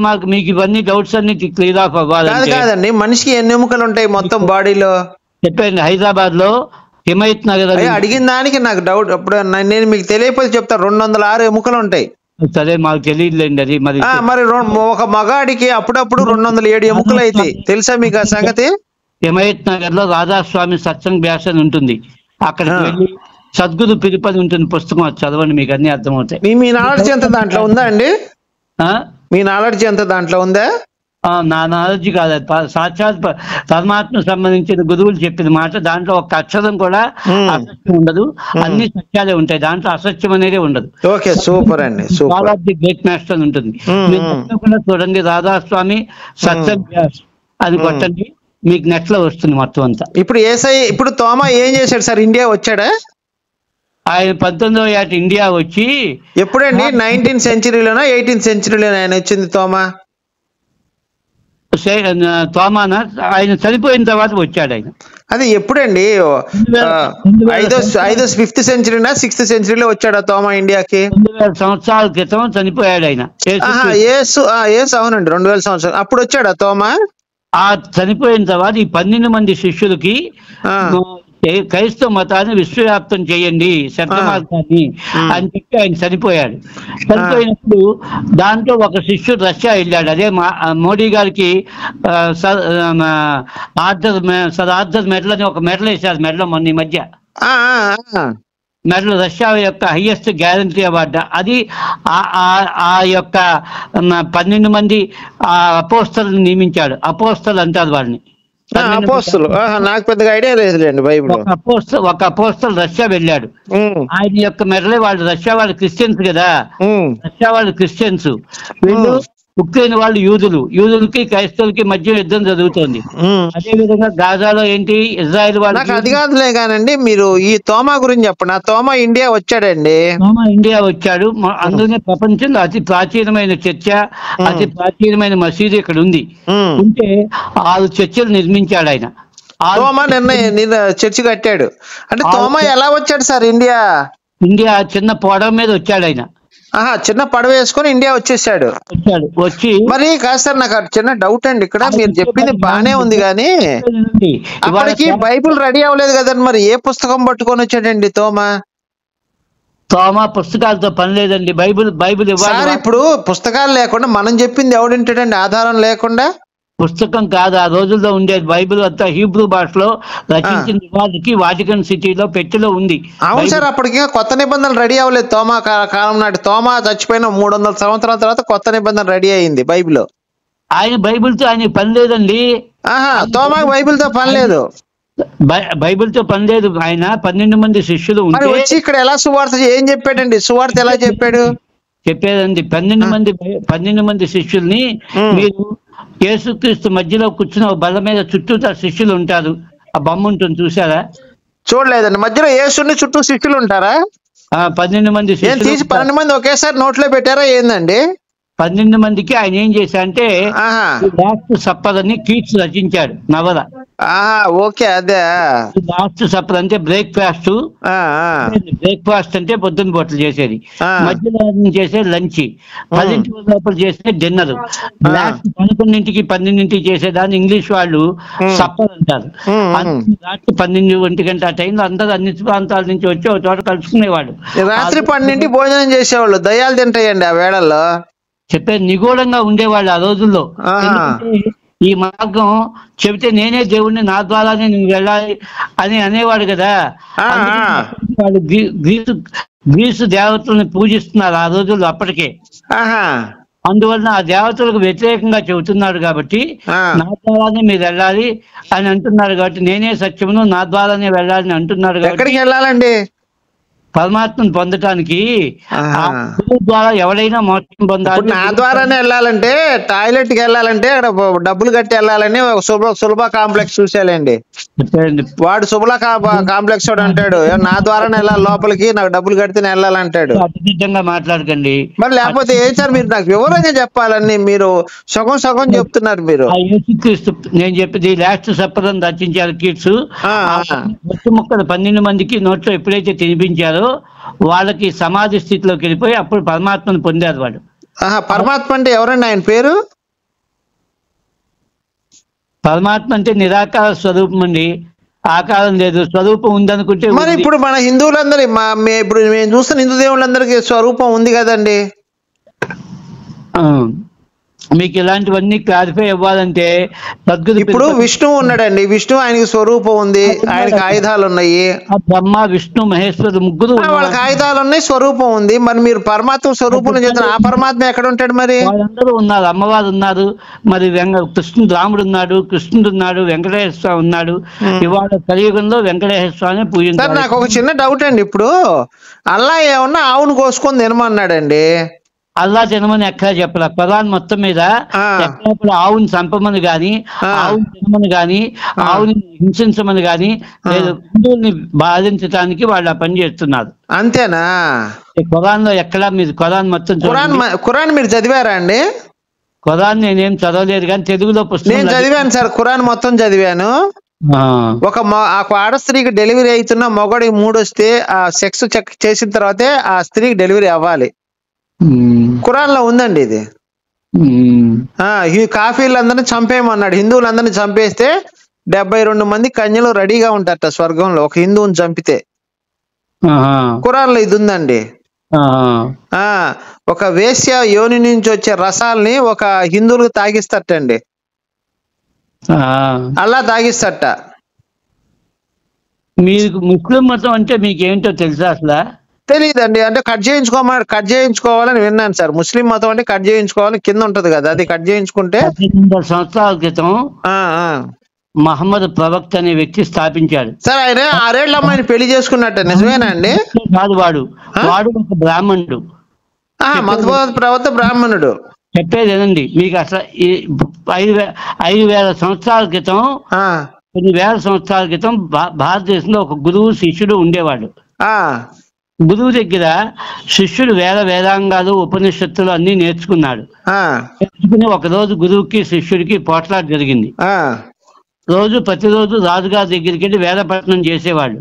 A: మార్గం మీకు ఇవన్నీ డౌట్స్ అన్ని క్లియర్ ఆఫ్ అవ్వాలి.
B: కాదండి, మనిషికి ఎన్ని ఎముకలు ఉంటాయి మొత్తం బాడీలో?
A: చెప్పండి. హైదరాబాద్ లో హిమాయత్ నగర్
B: అడిగిన దానికి నాకు డౌట్. అప్పుడు నేను మీకు తెలియకపోతే చెప్తా, 206 ఎముకలు ఉంటాయి.
A: సరే, మాకు తెలియదులేండి అది.
B: మరి ఒక మగాడికి అప్పుడప్పుడు 207 ఎముకలు అయితే తెలుసా మీకు ఆ సంగతి?
A: హిమాయత్ నగర్ లో రాధాస్వామి సత్సంగ్ బ్యాస్ అని ఉంటుంది, అక్కడికి వెళ్ళి సద్గురు పిలుపని ఉంటుంది పుస్తకం, అది చదవండి, మీకు అన్ని అర్థమవుతాయి.
B: మీ నాలెడ్జ్ ఎంత దాంట్లో ఉందా అండి? మీ నాలెడ్జ్ ఎంత దాంట్లో ఉందా?
A: నా నాలెడ్జ్ కాదు, సాక్షాత్ పరమాత్మకు సంబంధించిన గురువులు చెప్పిన మాట. దాంట్లో ఒక్క అక్షరం కూడా అసత్యం ఉండదు, అన్ని సత్యాలే ఉంటాయి, దాంట్లో అసత్యం అనేది ఉండదు.
B: ఓకే, సూపర్ అండి, super.
A: Of the great master అని ఉంటుంది, మీరు చూడండి. రాధాస్వామి సత్సంగ్ వ్యాస్ అది కొట్టండి, మీకు నెట్ లో వస్తుంది మొత్తం అంతా.
B: ఇప్పుడు తోమా ఏం చేశాడు సార్? ఇండియా వచ్చాడా
A: ఆయన? 19వ ఏట ఇండియా వచ్చి.
B: ఎప్పుడండి? 19th సెంచరీలోనా 18th సెంచరీలోనా ఆయన వచ్చింది తోమా?
A: తోమానా ఆయన చనిపోయిన తర్వాత వచ్చాడు ఆయన.
B: అది ఎప్పుడండి? 5th సెంచరీనా 6th సెంచరీలో వచ్చాడా తోమా ఇండియాకి?
A: 2000 సంవత్సరాల క్రితం చనిపోయాడు ఆయన.
B: అవునండి, 2000 సంవత్సరాలు అప్పుడు వచ్చాడా తోమా?
A: ఆ చనిపోయిన తర్వాత ఈ 12 మంది శిష్యులకి క్రైస్తవ మతాన్ని విశ్వవ్యాప్తం చేయండి, శబ్ద మార్గాన్ని అని చెప్పి ఆయన చనిపోయాడు. చనిపోయినప్పుడు దాంట్లో ఒక శిష్యుడు రష్యా వెళ్ళాడు. అదే మోడీ గారికి ఆర్థర్ మెడల్ అని ఒక మెడల్ వేశారు, మెడల్ మొన్న ఈ మధ్య మెడల్, రష్యా యొక్క హైయెస్ట్ గ్యారంటీ అవార్డు అది. ఆ యొక్క 12 మంది అపోస్తలను నియమించాడు. అపోస్తలు అంటారు వాళ్ళని.
B: నాకు పెద్దగా ఐడియా లేదులేండి బైబిల్.
A: ఒక అపోస్తలు రష్యా వెళ్ళాడు, ఆయన యొక్క మెడలే వాళ్ళు. రష్యా వాళ్ళు క్రిస్టియన్స్ కదా, రష్యా వాళ్ళు క్రిస్టియన్స్, వీళ్ళు ఉక్రెయిన్ వాళ్ళు యూదులకి క్రైస్తవులకి మధ్య యుద్ధం జరుగుతోంది. అదే విధంగా గాజాలో ఏంటి ఇజ్రాయెల్ వాళ్ళు.
B: నాకు అది కాదులే కానండి, మీరు ఈ తోమా గురించి చెప్పండి. తోమా ఇండియా వచ్చాడండి.
A: తోమా ఇండియా వచ్చాడు, అందులోనే ప్రపంచంలో అతి ప్రాచీనమైన చర్చ, అతి ప్రాచీనమైన మసీదు ఇక్కడ ఉంది. ఉంటే 6 చర్చలు నిర్మించాడు ఆయన.
B: తోమా నిన్న చర్చి కట్టాడు. అంటే తోమా ఎలా వచ్చాడు సార్ ఇండియా?
A: చిన్న పడవ మీద వచ్చాడు ఆయన.
B: చిన్న పడవ వేసుకొని ఇండియా వచ్చేసాడు.
A: వచ్చి
B: మరి కాదు సార్, నాకు చిన్న డౌట్ అండి. ఇక్కడ మీరు చెప్పింది బానే ఉంది కానీ అప్పటికి బైబిల్ రెడీ అవ్వలేదు కదండి, మరి ఏ పుస్తకం పట్టుకొని వచ్చాడండి తోమా?
A: పుస్తకాలతో పని లేదండి, బైబిల్
B: ఇవ్వాలి. ఇప్పుడు పుస్తకాలు లేకుండా మనం చెప్పింది ఎవడింటాడండి ఆధారం లేకుండా?
A: పుస్తకం కాదు, ఆ రోజుల్లో ఉండేది బైబిల్ అంతా హీబ్రూ భాషలో రచించిన వాటికి వాటికన్ సిటీలో పెట్టెలో ఉంది.
B: అవును సార్, అప్పటికి కొత్త నిబంధనలు రెడీ అవ్వలేదు. తోమా కాలం నాటి తోమా చచ్చిపోయిన 300 సంవత్సరాల తర్వాత కొత్త నిబంధన రెడీ అయింది బైబిల్.
A: ఆయన బైబిల్తో ఆయన పని లేదండి.
B: తోమాకి బైబిల్తో పని లేదు.
A: బైబిల్తో పని లేదు. ఆయన 12 మంది శిష్యులు
B: వచ్చి ఇక్కడ ఎలా సువార్త ఏం చెప్పాడండి? సువార్త ఎలా చెప్పాడు?
A: చెప్పేదండి 12 మంది శిష్యుల్ని, మీరు యేసుక్రీస్తు మధ్యలో కూర్చున్న బల్ల మీద చుట్టూ శిష్యులు ఉంటారు. ఆ బొమ్మ ఉంటుంది చూసారా?
B: చూడలేదండి. మధ్యలో యేసుని చుట్టూ శిష్యులు ఉంటారా?
A: 12 మంది శిష్యులు
B: తీసి 12 మంది ఒకేసారి నోట్లో పెట్టారా ఏందండి?
A: 12 మందికి ఆయన ఏం చేశారంటే లాస్ట్ సప్పర్ అని కీట్స్ రచించాడు నవల.
B: ఓకే, అదే
A: లాస్ట్ సప్పర్ అంటే బ్రేక్ఫాస్ట్ అంటే పొద్దున్న పూటలు చేసేది, మధ్యాహ్నం చేసే లంచ్, 10 లోపల చేసే డిన్నర్, లాస్ట్ 11కి 12కి చేసేదాన్ని ఇంగ్లీష్ వాళ్ళు సప్పర్ అంటారు. రాత్రి 12 గంట ఆ టైంలో అందరూ అన్ని ప్రాంతాల నుంచి వచ్చి ఒక చోట కలుసుకునేవాడు.
B: రాత్రి 12కి భోజనం చేసేవాళ్ళు. దయ్యాలు తింటాయండి ఆ వేళల్లో.
A: చెప్పేది నిగూఢంగా ఉండేవాళ్ళు ఆ రోజుల్లో. ఈ మార్గం చెబితే నేనే దేవుణ్ణి, నా ద్వారానే నువ్వు వెళ్ళాలి అని అనేవాడు కదా. వాళ్ళు గ్రీసు దేవతలను పూజిస్తున్నారు ఆ రోజుల్లో అప్పటికే. అందువలన ఆ దేవతలకు వ్యతిరేకంగా చెబుతున్నాడు కాబట్టి నా ద్వారానే మీరు వెళ్ళాలి అని అంటున్నాడు కాబట్టి, నేనే సత్యమును నా ద్వారానే వెళ్ళాలని అంటున్నాడు కాబట్టి.
B: ఎక్కడికి వెళ్ళాలండి?
A: పరమాత్మను పొందటానికి ద్వారా ఎవరైనా మోక్షం పొందాలి.
B: నా ద్వారానే వెళ్ళాలంటే టాయిలెట్ కి వెళ్ళాలంటే అక్కడ డబ్బులు కట్టి వెళ్ళాలని సులభ కాంప్లెక్స్ చూసేయాలండి. వాడు సులభ కాంప్లెక్స్ వాడు అంటాడు నా ద్వారానే వెళ్ళాలి లోపలికి, నాకు డబ్బులు కడితేనే వెళ్ళాలంటాడు.
A: అతిశయంగా మాట్లాడకండి.
B: మరి లేకపోతే ఏం సార్ మీరు నాకు వివరంగా చెప్పాలని, మీరు సగం సగం చెప్తున్నారు మీరు.
A: నేను చెప్పేది లాస్ట్ సప్పర్ అని రచించారు కీట్స్. ముక్కలు 12 మందికి నోట్లో ఎప్పుడైతే తినిపించారో వాళ్ళకి సమాధి స్థితిలోకి వెళ్ళిపోయి అప్పుడు పరమాత్మను పొందారు వాడు.
B: పరమాత్మ అంటే ఎవరండి? ఆయన పేరు?
A: పరమాత్మ అంటే నిరాకార స్వరూపం అండి, ఆకారం లేదు, స్వరూపం ఉందనుకుంటే.
B: మరి ఇప్పుడు మన హిందువులందరి ఇప్పుడు మేము చూస్తున్న హిందూ దేవుళ్ళందరికీ స్వరూపం ఉంది కదండి.
A: మీకు ఇలాంటివన్నీ క్లారిఫై అవ్వాలంటే
B: ఇప్పుడు విష్ణువు ఉన్నాడండి, విష్ణు ఆయనకి స్వరూపం ఉంది, ఆయనకి ఆయుధాలు ఉన్నాయి.
A: బ్రహ్మ విష్ణు మహేశ్వరు ముగ్గురు
B: వాళ్ళకి ఆయుధాలు ఉన్నాయి, స్వరూపం ఉంది. మరి మీరు పరమాత్మ స్వరూపం చెప్తారు, ఆ పరమాత్మ ఎక్కడ ఉంటాడు? మరి
A: వాళ్ళందరూ ఉన్నారు, అమ్మవారు ఉన్నారు, మరి కృష్ణుడు రాముడు ఉన్నాడు, కృష్ణుడు ఉన్నాడు, వెంకటేశ్వర స్వామి ఉన్నాడు. ఇవాళ కలియుగంలో వెంకటేశ్వర స్వామి పూజించారు.
B: నాకు ఒక చిన్న డౌట్ అండి, ఇప్పుడు అల్లా ఏమన్నా ఆవును కోసుకొని తినమన్నాడండి?
A: అల్లా తినమని ఎక్కడ చెప్పలే. ఖురాన్ మొత్తం మీద ఎక్కడ ఆవుని చంపమని గాని, ఆవుని తినమని గాని, ఆవుని హింసించమని గాని లేదు. హిందువుల్ని బాధించడానికి వాళ్ళు ఆ పని చేస్తున్నారు.
B: అంతేనా?
A: ఖురాన్ లో ఎక్కడ మీరు ఖురాన్ మొత్తం
B: ఖురాన్ మీరు చదివారా అండి?
A: ఖురాన్ నేనేం చదవలేదు కానీ తెలుగులో పుస్తకం
B: నేను చదివాను సార్, ఖురాన్ మొత్తం చదివాను. ఒక ఆడ స్త్రీకి డెలివరీ అవుతున్న మొగడికి 3 వస్తే ఆ సెక్స్ చెక్ చేసిన తర్వాతే ఆ స్త్రీకి డెలివరీ అవ్వాలి. ఖురాన్ లో ఉందండి ఇది. కాఫీలందరినీ చంపేయమన్నాడు, హిందువులందరినీ చంపేస్తే 72 మంది కన్యలు రెడీగా ఉంటారట స్వర్గంలో ఒక హిందువుని చంపితే. ఖురాన్ లో ఇది ఉందండి. ఒక వేశ్య యోని నుంచి వచ్చే రసాల్ని ఒక హిందువులకు తాగిస్తటండి, అలా తాగిస్తట.
A: మీకు ముస్లిం మతం అంటే మీకేంటో తెలుసా? అసలు
B: తెలియదండి. అంటే కట్ చేయించుకోవాలని విన్నాను సార్. ముస్లిం మతం అంటే కట్ చేయించుకోవాలని కింద ఉంటది కదా, అది కట్ చేయించుకుంటే
A: 1800 సంవత్సరాల క్రితం మహమ్మద్ ప్రవక్త అనే వ్యక్తి స్థాపించాడు.
B: సార్ ఆయన 6 ఏళ్ల అమ్మాయిని పెళ్లి చేసుకున్నట్ట, నిజమేనా అండి?
A: కాదు, వాడు ఒక బ్రాహ్మణుడు.
B: మహమ్మద్ ప్రవక్త బ్రాహ్మణుడు.
A: చెప్పేదేనండి మీకు. అసలు 5,000 సంవత్సరాల క్రితం, కొన్ని వేల సంవత్సరాల క్రితం భారతదేశంలో ఒక గురువు శిష్యుడు ఉండేవాడు. గురువు దగ్గర శిష్యుడు వేదాంగాలు ఉపనిషత్తులు అన్ని నేర్చుకున్నాడు. నేర్చుకుని ఒకరోజు గురువుకి శిష్యుడికి పోట్లాట జరిగింది. ప్రతిరోజు రాజుగారి దగ్గరికి వెళ్ళి వేదపట్నం చేసేవాడు.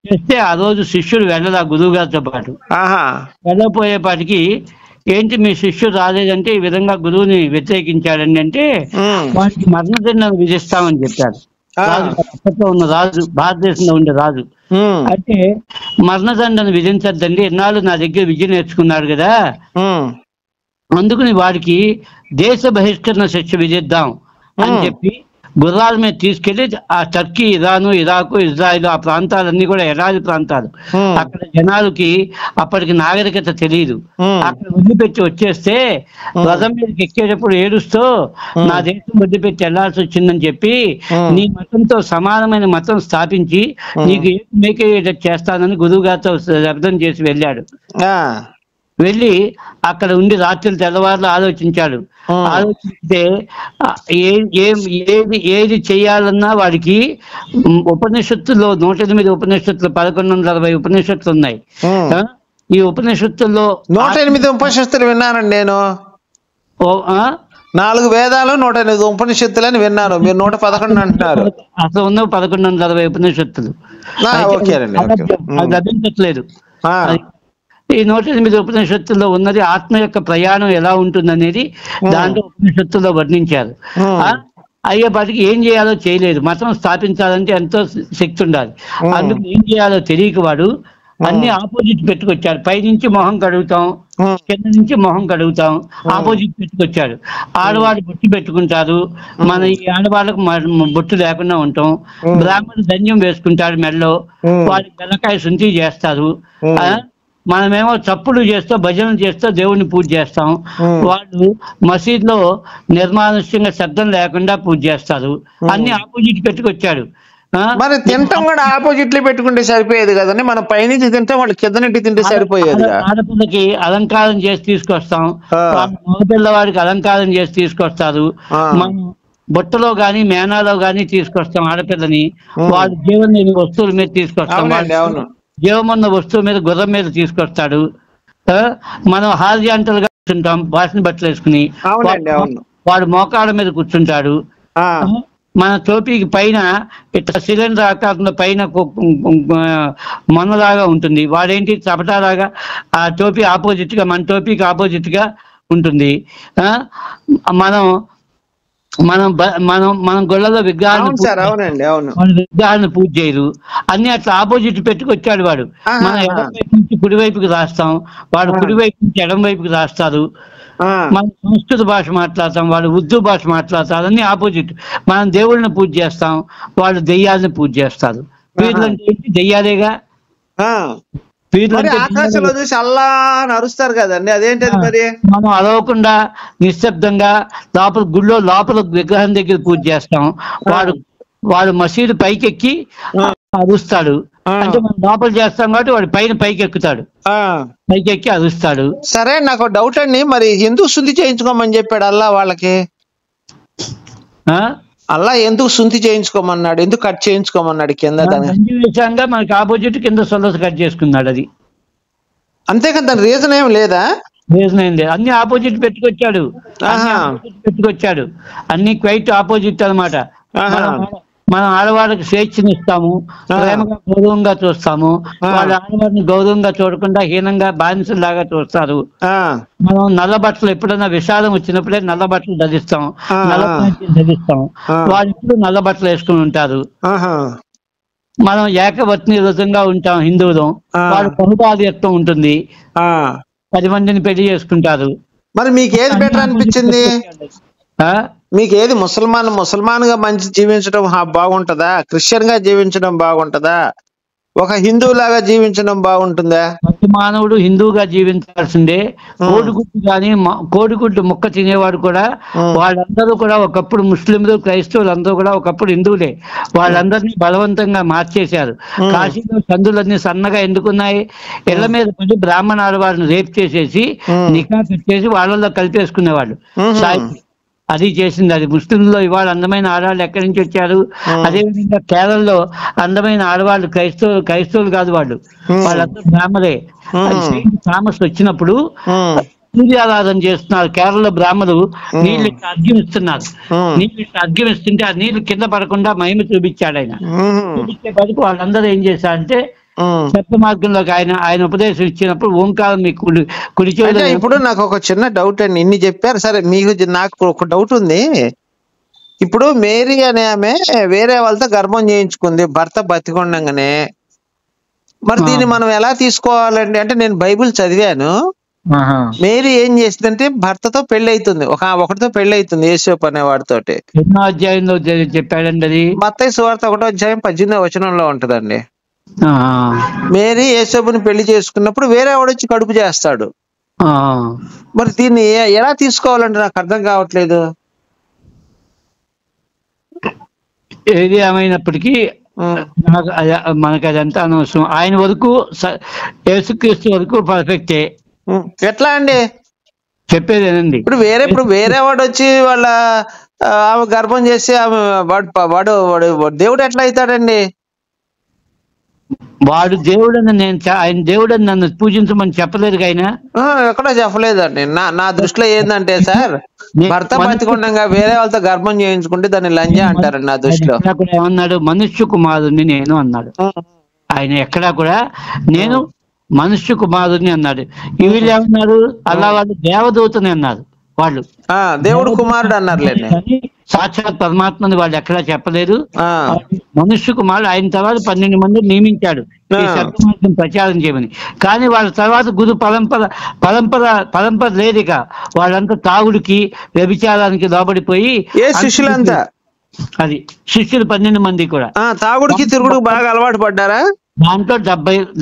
A: చేస్తే ఆ రోజు శిష్యుడు వెళ్ళదా గురువు గారితో పాటు. వెళ్ళపోయేపాటికి ఏంటి మీ శిష్యుడు రాలేదంటే, ఈ విధంగా గురువుని వ్యతిరేకించాడండి అంటే వాటికి మరణదండన విధిస్తామని చెప్పాడు. అప్పట్లో ఉన్న రాజు, భారతదేశంలో ఉండే రాజు. అయితే మరణదండను విధించద్దండి, ఎన్నాళ్ళు నా దగ్గర విద్య నేర్చుకున్నాడు కదా, అందుకని వాడికి దేశ బహిష్కరణ శిక్ష విధిద్దాం అని చెప్పి గుర్రాల మీద తీసుకెళ్లి ఆ టర్కీ, ఇరాను, ఇరాకు, ఇజ్రాయిల్ ఆ ప్రాంతాలన్నీ కూడా ఎడారి ప్రాంతాలు. అక్కడ జనాలకి అప్పటికి నాగరికత తెలియదు. అక్కడ వదిలిపెట్టి వచ్చేస్తే రథం మీదకి ఎక్కేటప్పుడు ఏడుస్తూ నా దేశం వదిలిపెట్టి వెళ్లాల్సి వచ్చిందని చెప్పి నీ మతంతో సమానమైన మతం స్థాపించి నీకు మేకేటట్టు చేస్తానని గురువు గారితో శబ్దం చేసి వెళ్ళాడు. వెళ్ళి అక్కడ ఉండి రాత్రులు తెల్లవారులు ఆలోచించాడు. ఆలోచిస్తే ఏది చేయాలన్నా వాడికి ఉపనిషత్తుల్లో 108 ఉపనిషత్తులు, 1160 ఉపనిషత్తులు ఉన్నాయి. ఈ ఉపనిషత్తుల్లో
B: 108 ఉపనిషత్తులు విన్నానండి నేను. 4 వేదాలు 108 ఉపనిషత్తులు అని విన్నాను. మీరు 111 అంటున్నారు.
A: అసలు ఉన్న 1160 ఉపనిషత్తులు లభించట్లేదు. ఈ 108 ఉపనిషత్తుల్లో ఉన్నది ఆత్మ యొక్క ప్రయాణం ఎలా ఉంటుందనేది దాంట్లో ఉపనిషత్తుల్లో వర్ణించారు. అయ్యేపాటికి ఏం చేయాలో చేయలేదు. మతం స్థాపించాలంటే ఎంతో శక్తి ఉండాలి. అందుకు ఏం చేయాలో తెలియక వాడు అన్ని ఆపోజిట్ పెట్టుకొచ్చాడు. పైనుంచి మొహం కడుగుతాం, కింద నుంచి మొహం కడుగుతాం. ఆపోజిట్ పెట్టుకొచ్చాడు. ఆడవాళ్ళు బొట్టు పెట్టుకుంటారు, మన ఈ ఆడవాళ్ళకు బొట్టు లేకుండా ఉంటాం. బ్రాహ్మణుడు ధన్యం వేసుకుంటాడు మెడలో, వాడి బెల్లకాయ శుంఠి చేస్తారు. మనమేమో చప్పులు చేస్తూ భజనలు చేస్తూ దేవుడిని పూజ చేస్తాం. వాళ్ళు మసీద్లో నిర్మానుష్యంగా శబ్దం లేకుండా పూజ చేస్తారు. అన్ని ఆపోజిట్ పెట్టుకొచ్చాడు.
B: మరి తింటాం కూడా ఆపోజిట్ లో పెట్టుకుంటే సరిపోయేది కదండి. మనం పైనుంచి తింటే వాళ్ళు కింద నుండి తింటే సరిపోయేది.
A: ఆడపిల్లకి అలంకారం చేసి తీసుకొస్తాం, మగపిల్లవాడికి అలంకారం చేసి తీసుకొస్తారు. మనం బుట్టలో గాని మేనాలో గాని తీసుకొస్తాం ఆడపిల్లని. వాడు జీవన వస్తువుల మీద తీసుకొస్తాం. జీవమున్న వస్తువు మీద గుర్రం మీద తీసుకొస్తాడు. మనం హారిజాంటల్ గా కూర్చుంటాం భాషను బట్టలు వేసుకుని, వాడు మోకాళ్ళ మీద కూర్చుంటాడు. మన టోపీకి పైన ఇట్లా సిలిండర్ ఆకారంలో పైన మొన్నలాగా ఉంటుంది, వాడేంటి చపటాలాగా. ఆ టోపీ ఆపోజిట్ గా మన టోపీకి ఆపోజిట్ గా ఉంటుంది. మనం మనం మనం మనం గొళ్ళలో విగ్రహాలను పూజ చేయరు. అన్ని అట్లా ఆపోజిట్ పెట్టుకొచ్చాడు వాడు. మనం ఎడం వైపు నుంచి కుడివైపుకి రాస్తాం, వాడు కుడివైపు నుంచి ఎడం వైపుకి రాస్తారు. మనం సంస్కృత భాష మాట్లాడతాం, వాళ్ళు ఉర్దూ భాష మాట్లాడతారు. అన్ని ఆపోజిట్. మనం దేవుళ్ళని పూజ చేస్తాం, వాళ్ళు దెయ్యాలని పూజ చేస్తారు. వీళ్ళంటే ఏంటి? దెయ్యాలేగా.
B: ఆకాశంలో చూసి అల్లా అని అరుస్తారు కదండి, అదేంటది మరి?
A: మనం అరవకుండా నిశ్శబ్దంగా లోపల గుళ్ళో లోపల విగ్రహం దగ్గర పూజ చేస్తాం. వాడు మసీదు పైకెక్కి అరుస్తాడు. అంటే మనం లోపల చేస్తాం కాబట్టి వాడు పైకి ఎక్కుతాడు, పైకెక్కి అరుస్తాడు.
B: సరే, నాకు డౌట్ అండి, మరి ఎందుకు శుద్ధి చేయించుకోమని చెప్పాడు అల్లా వాళ్ళకి? అల్లా ఎందుకు శుద్ధి చేయించుకోమన్నాడు? ఎందుకు కట్ చేయించుకోమన్నాడు కింద?
A: విషయంగా మనకి ఆపోజిట్ కింద సొల్లసు కట్ చేసుకున్నాడు అది.
B: అంతేకాదు, దాని రీజన్ ఏం లేదా?
A: రీజన్ ఏం లేదు, అన్ని ఆపోజిట్ పెట్టుకొచ్చాడు. అన్ని క్వైట్ ఆపోజిట్ అనమాట. మనం ఆడవాళ్ళకి స్వేచ్ఛనిస్తాము, ప్రేమగా గౌరవంగా చూస్తాము. వాళ్ళ ఆడవారిని గౌరవంగా చూడకుండా హీనంగా బానిసలాగా చూస్తారు. మనం నల్ల బట్టలు ఎప్పుడైనా విషాదం వచ్చినప్పుడే నల్ల బట్టలు ధరిస్తాం, నల్ల ప్యాంట్లు ధరిస్తాం. వాళ్ళు ఇప్పుడు నల్ల బట్టలు వేసుకుని ఉంటారు. మనం ఏకవత్ని వ్రతంగా ఉంటాం హిందువులం, వాళ్ళు బహుభార్యత్వం ఉంటుంది, 10 మందిని పెళ్లి చేసుకుంటారు.
B: మరి మీకు ఏది బెటర్ అనిపించింది? మీకు ఏది ముసల్మాన్ గా మంచి జీవించడం బాగుంటుందా, క్రిస్టియన్ గా జీవించడం బాగుంటుందా, ఒక హిందువులాగా జీవించడం బాగుంటుందా?
A: ప్రతి మానవుడు హిందువుగా జీవించాల్సిందే. కోడిగుడ్డు ముక్క తినేవాడు కూడా, వాళ్ళందరూ కూడా ఒకప్పుడు ముస్లింలు క్రైస్తవులు అందరూ కూడా ఒకప్పుడు హిందువులే. వాళ్ళందరినీ బలవంతంగా మార్చేశారు. కాశీలో సందులన్నీ సన్నగా ఎందుకున్నాయి? ఇళ్ల మీద పడి బ్రాహ్మణ ఆడవాళ్ళని రేప్ చేసేసి నికా పెట్టేసి వాళ్ళల్లో కలిపేసుకునేవాళ్ళు. అది చేసింది అది. ముస్లింలో ఇవాళ అందమైన ఆడవాళ్ళు ఎక్కడి నుంచి వచ్చారు? అదేవిధంగా కేరళలో అందమైన ఆడవాళ్ళు క్రైస్తవులు కాదు, వాళ్ళందరూ బ్రాహ్మలే. థామస్ వచ్చినప్పుడు సూర్యారాధన చేస్తున్నారు కేరళలో బ్రాహ్మలు. నీళ్ళు ఇట్లా అర్ఘ్యమిస్తున్నారు. నీళ్ళు ఇట్లా అర్ఘ్యమిస్తుంటే ఆ నీళ్లు కింద పడకుండా మహిమ చూపించాడు ఆయన. చూపించే పడికి వాళ్ళందరూ ఏం చేశారంటే సత్య మార్గంలోకి ఆయన ఉపదేశం ఇచ్చినప్పుడు ఓంకారం మీకు కుడి చెవిలో.
B: ఇప్పుడు నాకు ఒక చిన్న డౌట్ అండి, ఇన్ని చెప్పారు సరే, మీకు నాకు ఒక డౌట్ ఉంది. ఇప్పుడు మేరీ అనే ఆమె వేరే వాళ్ళతో గర్భం చేయించుకుంది భర్త బతికొండగానే. మరి దీన్ని మనం ఎలా తీసుకోవాలండి? అంటే నేను బైబిల్ చదివాను, మేరీ ఏం చేసిందంటే భర్తతో పెళ్లి అవుతుంది, ఒకటితో పెళ్లి అవుతుంది, యేసేపు అనే వాడితోటి.
A: ఎన్నో అధ్యాయంలో చెప్పాడండి అది?
B: మత్తయి సువార్త 1వ అధ్యాయం 18వ వచనంలో ఉంటదండి. మేరీ యేసేపుని పెళ్లి చేసుకున్నప్పుడు వేరే వాడు వచ్చి కడుపు చేస్తాడు. మరి దీన్ని ఎలా తీసుకోవాలంటే నాకు అర్థం కావట్లేదు.
A: ఏది ఏమైనప్పటికీ మనకి అదంతా అనవసరం. ఆయన వరకు యేసుక్రీస్తు వరకు పర్ఫెక్టే.
B: ఎట్లా అండి
A: చెప్పేదేనండి?
B: ఇప్పుడు వేరే వాడు వచ్చి వాళ్ళ ఆమె గర్భం చేసి వాడు దేవుడు ఎట్లా అవుతాడండి?
A: వాడు దేవుడని ఆయన దేవుడని నన్ను పూజించమని చెప్పలేదు. ఆయన
B: ఎక్కడో చెప్పలేదండి. నా దృష్టిలో ఏంటంటే సార్, భర్త బతికుండగా వేరే వాళ్ళతో గర్భం చేయించుకుంటే దాన్ని లంజా అంటారండి నా దృష్టిలో.
A: ఏమన్నాడు? మనుష్య కుమారుని నేను అన్నాడు ఆయన. ఎక్కడా కూడా నేను మనుష్య కుమారుని అన్నాడు. వీళ్ళు ఏమన్నారు? అలా వాళ్ళు దేవదూతని అన్నారు. వాళ్ళు
B: దేవుడు కుమారుడు అన్నారు.
A: సాక్షాత్ పరమాత్మని వాళ్ళు ఎక్కడా చెప్పలేదు. మనుష్య కుమారుడు ఆయన తర్వాత 12 మంది నియమించాడు ఈ సత్యమార్గం ప్రచారం చేయమని. కానీ వాళ్ళ తర్వాత గురు పరంపర లేదు. ఇక వాళ్ళంతా తాగుడికి వ్యభిచారానికి లోబడిపోయి
B: శిష్యులంతా
A: అది శిష్యులు 12 మంది కూడా
B: తాగుడికి తిరుగుడు బాగా అలవాటు పడ్డారా?
A: దాంట్లో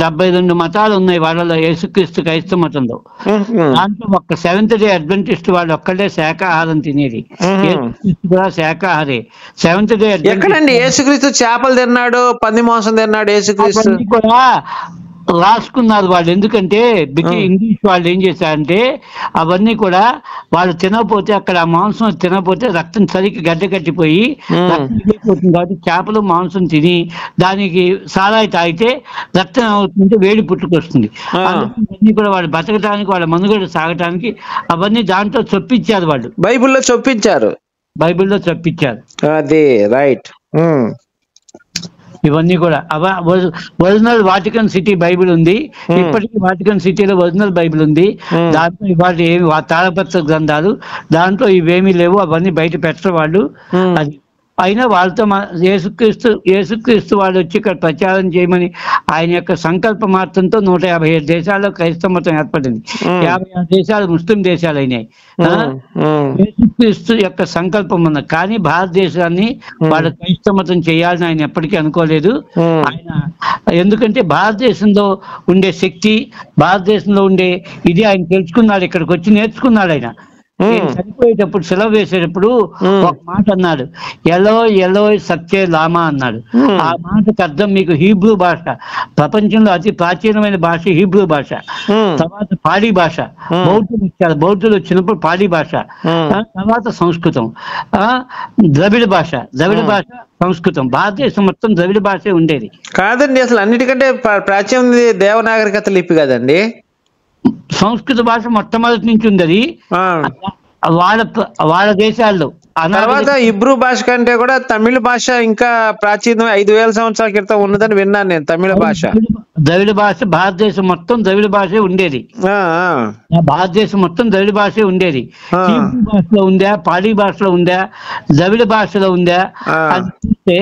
A: 72 మతాలు ఉన్నాయి వాళ్ళలో, యేసుక్రీస్తు క్రైస్తవ మతంలో. దాంట్లో ఒక్క సెవెంత్ డే అడ్వెంటిస్ట్ వాళ్ళు ఒక్కడే శాకాహారం తినేది. యేసుక్రీస్తు కూడా శాకాహారే. సెవెంత్ డే
B: ఎక్కడండి యేసుక్రీస్తు చేపలు తిన్నాడు, పంది మాంసం తిన్నాడు? యేసుక్రీస్తు
A: కూడా రాసుకున్నారు వాళ్ళు. ఎందుకంటే ఇంగ్లీష్ వాళ్ళు ఏం చేశారంటే అవన్నీ కూడా వాళ్ళు తినకపోతే, అక్కడ ఆ మాంసం తినకపోతే రక్తం సరికి గడ్డ కట్టిపోయి రక్తం అయిపోతుంది. కాబట్టి చేపలు మాంసం తిని దానికి సారాయి తాగితే రక్తం అవుతుంటే వేడి పుట్టుకొస్తుంది. అవన్నీ కూడా వాళ్ళు బతకటానికి, వాళ్ళ మనుగడ సాగటానికి అవన్నీ దాంట్లో చొప్పించారు వాళ్ళు.
B: బైబిల్లో చొప్పించారు.
A: అది
B: రైట్.
A: ఇవన్నీ కూడా ఒరిజినల్ వాటికన్ సిటీ బైబిల్ ఉంది. ఇప్పటికీ వాటికన్ సిటీలో ఒరిజినల్ బైబిల్ ఉంది. దాంట్లో ఇవాళ ఏమి తాళపత్ర గ్రంథాలు, దాంట్లో ఇవేమీ లేవు. అవన్నీ బయట పెట్టరు వాళ్ళు. అది అయినా వాళ్ళతో యేసుక్రీస్తు వాళ్ళు వచ్చి ఇక్కడ ప్రచారం చేయమని ఆయన యొక్క సంకల్ప మాత్రంతో 157 దేశాల్లో క్రైస్తవ మతం ఏర్పడింది. 56 దేశాలు ముస్లిం దేశాలు అయినాయి. యేసుక్రీస్తు యొక్క సంకల్పం ఉన్నది. కానీ భారతదేశాన్ని వాళ్ళ క్రైస్తవ మతం చేయాలని ఆయన ఎప్పటికీ అనుకోలేదు. ఆయన ఎందుకంటే భారతదేశంలో ఉండే శక్తి, భారతదేశంలో ఉండే ఇది ఆయన తెలుసుకున్నాడు. ఇక్కడికి వచ్చి నేర్చుకున్నాడు. ఆయన చనిపోయేటప్పుడు సెలవు వేసేటప్పుడు ఒక మాట అన్నాడు, ఎలో సత్యే లామా అన్నాడు. ఆ మాటకు అర్థం మీకు హీబ్రూ భాష, ప్రపంచంలో అతి ప్రాచీనమైన భాష హీబ్రూ భాష. తర్వాత పాడి భాష, బౌద్ధులు వచ్చారు. బౌద్ధులు వచ్చినప్పుడు పాడి భాష, తర్వాత సంస్కృతం, ద్రవిడ భాష, సంస్కృతం. భారతదేశం మొత్తం ద్రవిడ భాషే ఉండేది
B: కాదండి. అసలు అన్నిటికంటే ప్రాచీన దేవనాగరికత లిపి కదండి
A: సంస్కృత భాష. మొట్టమొదటి నుంచి ఉంది అది వాళ్ళ దేశాల్లో.
B: తర్వాత హిబ్రూ భాష కంటే కూడా తమిళ భాష ఇంకా ప్రాచీనం, 5000 సంవత్సరాల క్రితం ఉన్నదని విన్నాను నేను. తమిళ భాష,
A: ద్రవిడ భాష, భారతదేశం మొత్తం ద్రవిడ భాషే ఉండేది. భారతదేశం మొత్తం ద్రవిడ భాషే ఉండేది. హిబ్రూ భాషలో ఉందా, పాడి భాషలో ఉందా, ద్రవిడ భాషలో ఉందా అని చూస్తే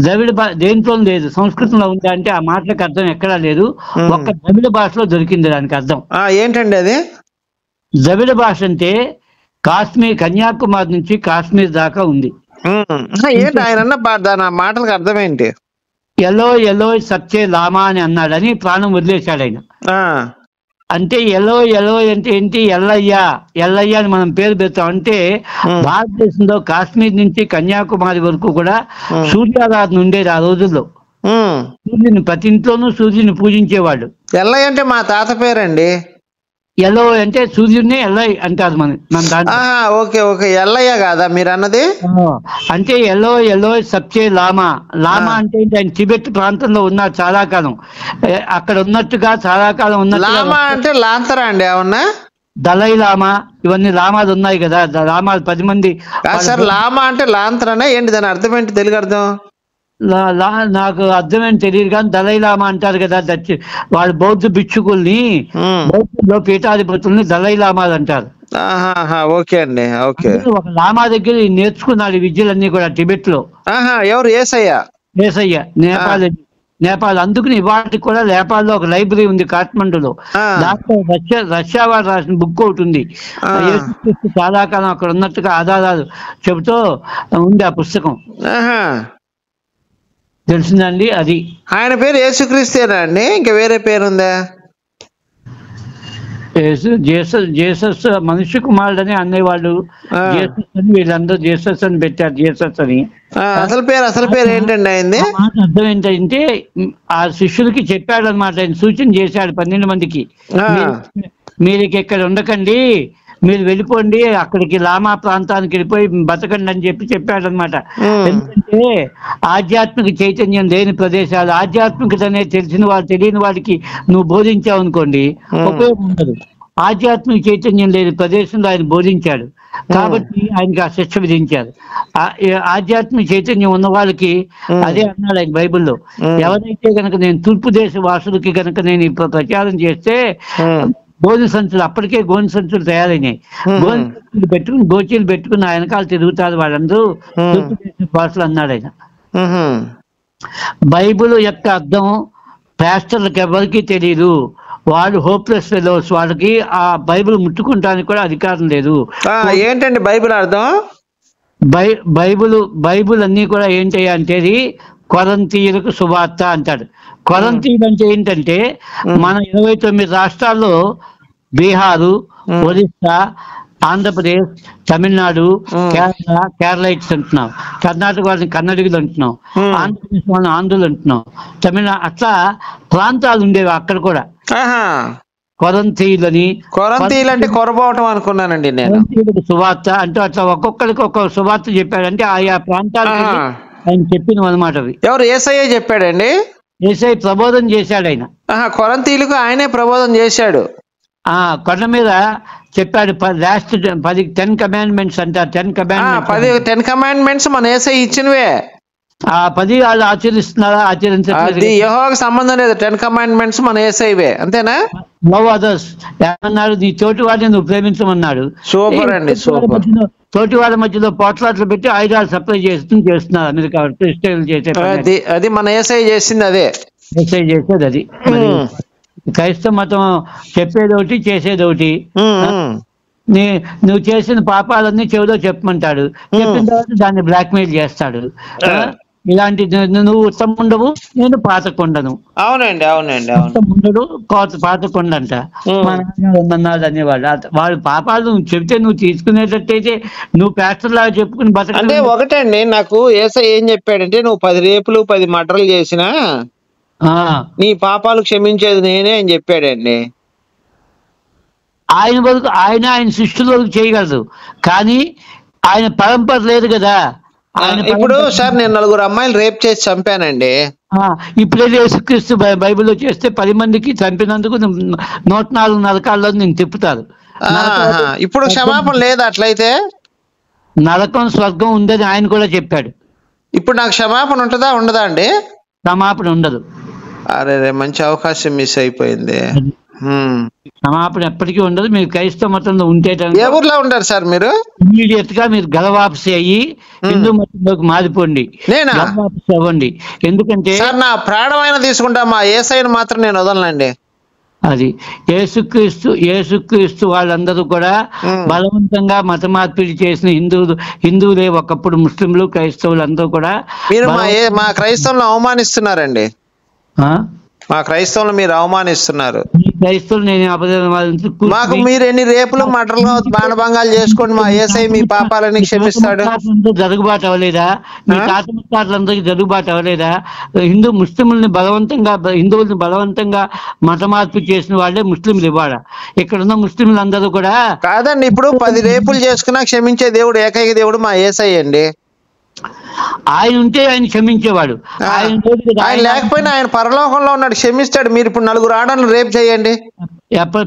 A: ద్రవిడ దేంట్లో లేదు. సంస్కృతంలో ఉందా అంటే ఆ మాటలకు అర్థం ఎక్కడా లేదు. ఒక్క ద్రవిడ భాషలో దొరికింది దానికి అర్థం.
B: ఏంటండి అది?
A: ద్రవిడ భాష అంటే కాశ్మీర్, కన్యాకుమారి నుంచి కాశ్మీర్ దాకా ఉంది.
B: ఏంటి ఆయన అన్న మాటలకు అర్థం ఏంటి?
A: ఎలో సత్యే లామా అని అన్నాడని ప్రాణం వదిలేశాడు ఆయన. అంటే ఎలో అంటే ఏంటి? ఎల్లయ్య అని మనం పేరు పెడతాం. అంటే భారతదేశంలో కాశ్మీర్ నుంచి కన్యాకుమారి వరకు కూడా సూర్యారాధన ఉండేది ఆ రోజుల్లో. సూర్యుని ప్రతి ఇంట్లోనూ సూర్యుని పూజించేవాళ్ళు.
B: ఎల్లయ్య అంటే మా తాత పేరండి.
A: ఎల్లో అంటే సూర్యుడిని ఎల్లయ్య అంటారు మన దాంట్లో.
B: ఓకే ఎల్లయ్య కాదా మీరు అన్నది?
A: అంటే ఎల్లో సబ్చే లామా అంటే ఆయన టిబెట్ ప్రాంతంలో ఉన్నారు చాలా కాలం. అక్కడ ఉన్నట్టుగా చాలా కాలం ఉన్నట్టు.
B: లామా అంటే లాంతరా అండి? ఏమన్నా
A: దలై లామా, ఇవన్నీ లామాలు ఉన్నాయి కదా, లామాలు 10 మంది.
B: సార్ లామా అంటే లాంతరానా ఏంటి? దాని అర్థం ఏంటి? తెలుగు అర్థం
A: నాకు అర్థమేంటి తెలియదు కానీ దలై లామా అంటారు కదా. వాళ్ళు బౌద్ధ భిక్షుకుల్ని, బౌద్ధంలో పీఠాధిపతుల్ని దలై లామాలు అంటారు.
B: ఓకే అండి. ఓకే.
A: ఒక లామా దగ్గర నేర్చుకున్నాడు విద్యలన్నీ కూడా టిబెట్ లో.
B: ఎవరు? ఏసయ్య.
A: నేపాల్. అందుకని ఇవాటికి కూడా నేపాల్లో ఒక లైబ్రరీ ఉంది కాఠ్మండూలో. దాంట్లో రష్యా వారు రాసిన బుక్ ఒకటి ఉంది. చాలా కాలం అక్కడ ఉన్నట్టుగా ఆధారాలు చెబుతూ ఉంది ఆ పుస్తకం. తెలిసిందండి. అది
B: ఆయన పేరు యేసుక్రీస్తేనా అండి? ఇంకా వేరే పేరుందా?
A: జీసస్ మనుష్య కుమారుడు అని అనేవాళ్ళు. జీసస్ అని వీళ్ళందరూ జీసస్ అని పెట్టారు. జీసస్ అని
B: అసలు పేరు ఏంటండి ఆయనది?
A: అర్థం ఏంటంటే ఆ శిష్యులకి చెప్పాడు అనమాట. ఆయన సూచన చేశాడు 12 మందికి, మీరు ఇక్కడ ఉండకండి, మీరు వెళ్ళిపోండి, అక్కడికి లామా ప్రాంతానికి వెళ్ళిపోయి బతకండి అని చెప్పాడు అనమాట. ఎందుకంటే ఆధ్యాత్మిక చైతన్యం లేని ప్రదేశాలు, ఆధ్యాత్మికత అనేది తెలియని వాడికి నువ్వు బోధించావు అనుకోండి ఉపయోగం ఉండదు. ఆధ్యాత్మిక చైతన్యం లేని ప్రదేశంలో ఆయన బోధించాడు కాబట్టి ఆయనకి ఆ శిక్ష విధించారు. ఆధ్యాత్మిక చైతన్యం ఉన్న వాళ్ళకి అదే అన్నాడు ఆయన బైబిల్లో. ఎవరైతే కనుక నేను తూర్పు దేశ వాసులకి కనుక నేను ప్రచారం చేస్తే గోనె సంచులు, అప్పటికే గోనె సంచులు తయారైనాయి. గోనె సంచులు పెట్టుకుని గోచీలు పెట్టుకుని ఆ వెనకాల తిరుగుతారు వాళ్ళందరూ భాషలు అన్నాడు ఆయన. బైబిల్ యొక్క అర్థం పాస్టర్లకు ఎవరికి తెలియదు. వాళ్ళు హోప్లెస్ ఫెలోస్, వాళ్ళకి ఆ బైబిల్ ముట్టుకుంటానికి కూడా అధికారం లేదు.
B: ఏంటండి బైబిల్ అర్థం?
A: బైబిల్ అన్ని కూడా ఏంటి అంటే కొరంతీయులకు సువార్త అంటాడు. కొరంతీయులు అంటే ఏంటంటే మన 29 రాష్ట్రాల్లో బీహారు, ఒరిస్సా, ఆంధ్రప్రదేశ్, తమిళనాడు, కేరళైట్స్ అంటున్నాం, కర్ణాటక వాళ్ళని కన్నడిగులు అంటున్నాం, ఆంధ్రప్రదేశ్ వాళ్ళని ఆంధ్రులు అంటున్నాం, తమిళనాడు, అట్లా ప్రాంతాలు ఉండేవి అక్కడ కూడా. కొరంతీయులని,
B: కొరంతీయులు అంటే కొరబోవటం అనుకున్నానండి నేను.
A: కొరంతీయులకు సువార్త అంటే అట్లా ఒక్కొక్కరికి ఒక్కొక్క సువార్త చెప్పాడంటే ఆయా ప్రాంతాలకు ఆయన చెప్పినవి అనమాట అవి.
B: ఎవరు? యేసయ్య చెప్పాడండి?
A: యేసయ్య ప్రబోధం చేశాడు ఆయన.
B: కొరంతీయులకు ఆయనే ప్రబోధం చేశాడు.
A: కొండ మీద చెప్పాడు. లాస్ట్ 10 కమాండ్మెంట్స్ అంటారు.
B: 10 కమాండ్మెంట్స్ మన యేసయ్య ఇచ్చినవే.
A: 10 వాళ్ళు ఆచరిస్తున్నారా, ఆచరించట్లేదు,
B: యెహోవాకు సంబంధం లేదు. 10 కమాండ్మెంట్స్ మన యేసయ్యవే, అంతేనా?
A: లవ్ అదర్స్ ఏమన్నాడు? నీ తోటి వాడిని నువ్వు ప్రేమించమన్నాడు.
B: సూపర్ అండి, సూపర్.
A: తోటి వాళ్ళ మధ్యలో పోట్లాట్లు పెట్టి ఆయుధాలు సప్లై చేస్తున్నారు అమెరికా చేసే.
B: అది మన యేసయ్య చేసింది, అదే
A: యేసయ్య చేసేది అది. క్రైస్తవ మతం చెప్పేది ఒకటి, చేసేది ఒకటి. నువ్వు చేసిన పాపాలన్నీ చెవిలో చెప్పమంటాడు. చెప్పిన తర్వాత దాన్ని బ్లాక్మెయిల్ చేస్తాడు. ఇలాంటి నువ్వు ఉత్తమ ఉండవు, నేను పాతకొండను.
B: అవునండి, అవునండి,
A: ఉండడు పాతకొండ అంట. మా నాన్నగారు అనేవాళ్ళు. వాళ్ళ పాపాలు నువ్వు చెబితే నువ్వు తీసుకునేటట్టయితే నువ్వు పాస్టర్ లాగా చెప్పుకుని బతక.
B: అంటే ఒకటండి, నాకు యేసయ్య ఏం చెప్పాడంటే నువ్వు 10 రేపులు 10 మర్డర్లు చేసినా నీ పాపాలు క్షమించేది నేనే అని చెప్పాడండి.
A: ఆయన వరకు ఆయన శిష్యుల వరకు చేయగలరు, కానీ ఆయన పరంపర లేదు కదా.
B: ఇప్పుడు సార్ నేను 4 అమ్మాయిలు రేప్ చేసి చంపానండి.
A: ఇప్పుడే యేసుక్రీస్తు బైబిల్లో చేస్తే 10 మందికి చంపినందుకు 104 నరకాల్లో నేను తిప్పుతారు.
B: ఇప్పుడు క్షమాపణ లేదు. అట్లయితే
A: నరకం స్వర్గం ఉందని ఆయన కూడా చెప్పాడు.
B: ఇప్పుడు నాకు క్షమాపణ ఉంటుందా, ఉండదా అండి?
A: క్షమాపణ ఉండదు.
B: అరే, మంచి అవకాశం మిస్ అయిపోయింది.
A: క్షమాపణ ఎప్పటికీ ఉండదు. మీరు క్రైస్తవ మతంలో ఉంటే
B: ఏ ఊర్లో ఉంటారు సార్ మీరు?
A: ఇమీడియట్ గా మీరు గలవాపసి అయ్యి హిందూ మతంలోకి మారిపోండి, గలవాపసి అవ్వండి. ఎందుకంటే
B: నా ప్రాణమైన తీసుకుంటా, మా యేసయ్యను మాత్రం నేను వదలనండి.
A: అది యేసుక్రీస్తు వాళ్ళందరూ కూడా బలవంతంగా మత మార్పిడి చేసిన హిందువులే ఒకప్పుడు ముస్లింలు, క్రైస్తవులు అందరూ కూడా.
B: మీరు మా క్రైస్తవులను అవమానిస్తున్నారండి. మా క్రైస్తవులు మీరు అవమానిస్తున్నారు.
A: క్రైస్తవులు నేను
B: మాకు మీరు ఎన్ని రేపులు మటర్లు బాణభంగాలు చేసుకోండి, మా యేసయ్య మీ పాపాలని క్షమిస్తాడు.
A: జరుగుబాటు అవ్వలేదా? మీ తాత ముత్తాతలందరికీ జరుగుబాటు అవ్వలేదా? ముస్లింలని బలవంతంగా మత మార్పు చేసిన వాళ్ళే ముస్లింలు ఇవాళ. ఇక్కడ ఉన్న ముస్లింలు అందరూ కూడా
B: కాదండి. ఇప్పుడు 10 రేపులు చేసుకున్నా క్షమించే దేవుడు ఏకైక దేవుడు మా యేసయ్య అండి.
A: ఆయన ఉంటే ఆయన క్షమించేవాడు.
B: ఆయన లేకపోయినా ఆయన పరలోకంలో ఉన్నాడు, క్షమిస్తాడు. మీరు ఇప్పుడు 4 ఆడలను రేపు చేయండి,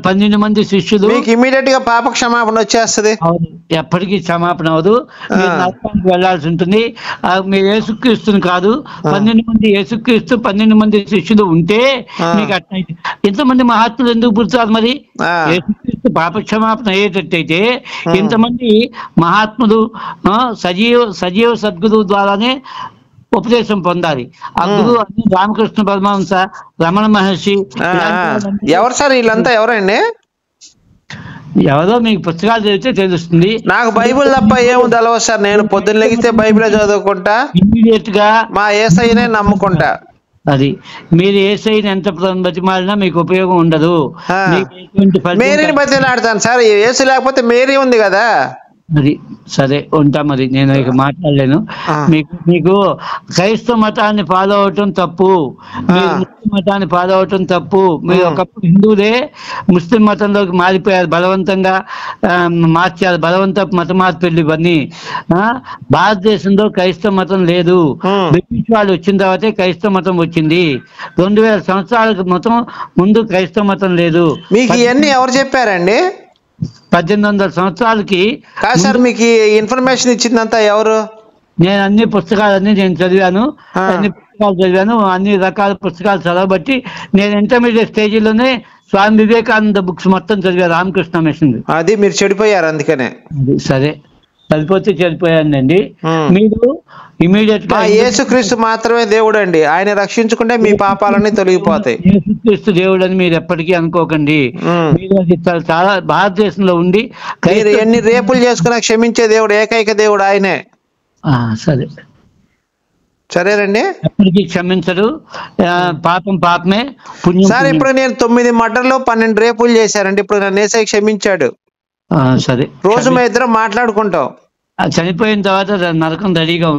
A: 12 మంది శిష్యులు,
B: మీకు ఇమీడియట్ గా పాప క్షమాపణ వచ్చేస్తుంది.
A: ఎప్పటికీ క్షమాపణ అవదు. మీరు నరకానికి వెళ్లాల్సి ఉంటుంది. మీరు యేసుక్రీస్తుని కాదు, 12 మంది యేసుక్రీస్తు 12 మంది శిష్యులు ఉంటే మీకు అట్లయితే ఇంతమంది మహాత్ములు ఎందుకు పుడతారు? మరి యేసుక్రీస్తు పాప క్షమాపణ అయ్యేటట్టయితే ఇంతమంది మహాత్ములు సజీవ సద్గురువు ద్వారానే ఉపదేశం పొందాలి. ఆ గురువు అన్ని రామకృష్ణ పరమహంస, రమణ మహర్షి.
B: ఎవరు సార్ వీళ్ళంతా? ఎవరండి?
A: ఎవరో మీకు పుస్తకాలు చదివితే తెలుస్తుంది.
B: నాకు బైబిల్ తప్ప ఏమి తెలవదు సార్. నేను పొద్దున్న లెగిస్తే బైబిల్ చదువుకుంటా,
A: ఇమ్మీడియట్ గా
B: మా యేసయ్యనే నమ్ముకుంటా.
A: అది మీరు యేసయ్యని ఎంత బతిమాలినా మీకు ఉపయోగం ఉండదు.
B: మేరీని బతిలాడతాను సార్. యేసు లేకపోతే మేరీ ఉంది కదా.
A: అది సరే, ఉంటా. మరి నేను ఇక మాట్లాడలేను. మీకు క్రైస్తవ మతాన్ని ఫాలో అవటం తప్పు, మీరు ముస్లిం మతాన్ని ఫాలో అవటం తప్పు. మీరు ఒకప్పుడు హిందువులే ముస్లిం మతంలోకి మారిపోయారు, బలవంతంగా మార్చారు, బలవంతపు మత మార్పిళ్ళు ఇవన్నీ. భారతదేశంలో క్రైస్తవ మతం లేదు. బ్రిటిష్ వాళ్ళు వచ్చిన తర్వాతే క్రైస్తవ మతం వచ్చింది. 2000 సంవత్సరాలకు మొత్తం ముందు క్రైస్తవ మతం లేదు.
B: మీకు ఇవన్నీ ఎవరు చెప్పారండి?
A: 1800 సంవత్సరాలకి
B: కాదు సార్. మీకు ఇన్ఫర్మేషన్ ఇచ్చిందంతా ఎవరు?
A: నేను అన్ని పుస్తకాలన్నీ చదివాను, అన్ని రకాల పుస్తకాలు చదవబట్టి నేను ఇంటర్మీడియట్ స్టేజీలోనే స్వామి వివేకానంద బుక్స్ మొత్తం చదివా, రామకృష్ణ మిషన్.
B: అది మీరు చెడిపోయారు అందుకనే.
A: సరే, చనిపోతే చనిపోయానండి. మీరు ఇమీడియట్ గా
B: యేసుక్రీస్తు మాత్రమే దేవుడు అండి, ఆయన రక్షించుకుంటే మీ పాపాలన్నీ తొలగిపోతాయి.
A: యేసుక్రీస్తు దేవుడు అని మీరు ఎప్పటికీ అనుకోకండి. మీరు అది చాలా భారతదేశంలో ఉండి
B: మీరు ఎన్ని రేపులు చేసుకున్నా క్షమించే దేవుడు ఏకైక దేవుడు ఆయనే.
A: సరే,
B: సరేనండి.
A: ఎప్పటికీ క్షమించరు, పాపం పాపమే, పుణ్యం.
B: సార్ ఇప్పుడు నేను 9 మర్డర్లు 12 రేపులు చేశానండి, ఇప్పుడు నన్ను యేసయ్య క్షమించాడు.
A: సరే,
B: రోజు మా ఇద్దరం మాట్లాడుకుంటాం.
A: చనిపోయిన తర్వాత నరకం రెడీగా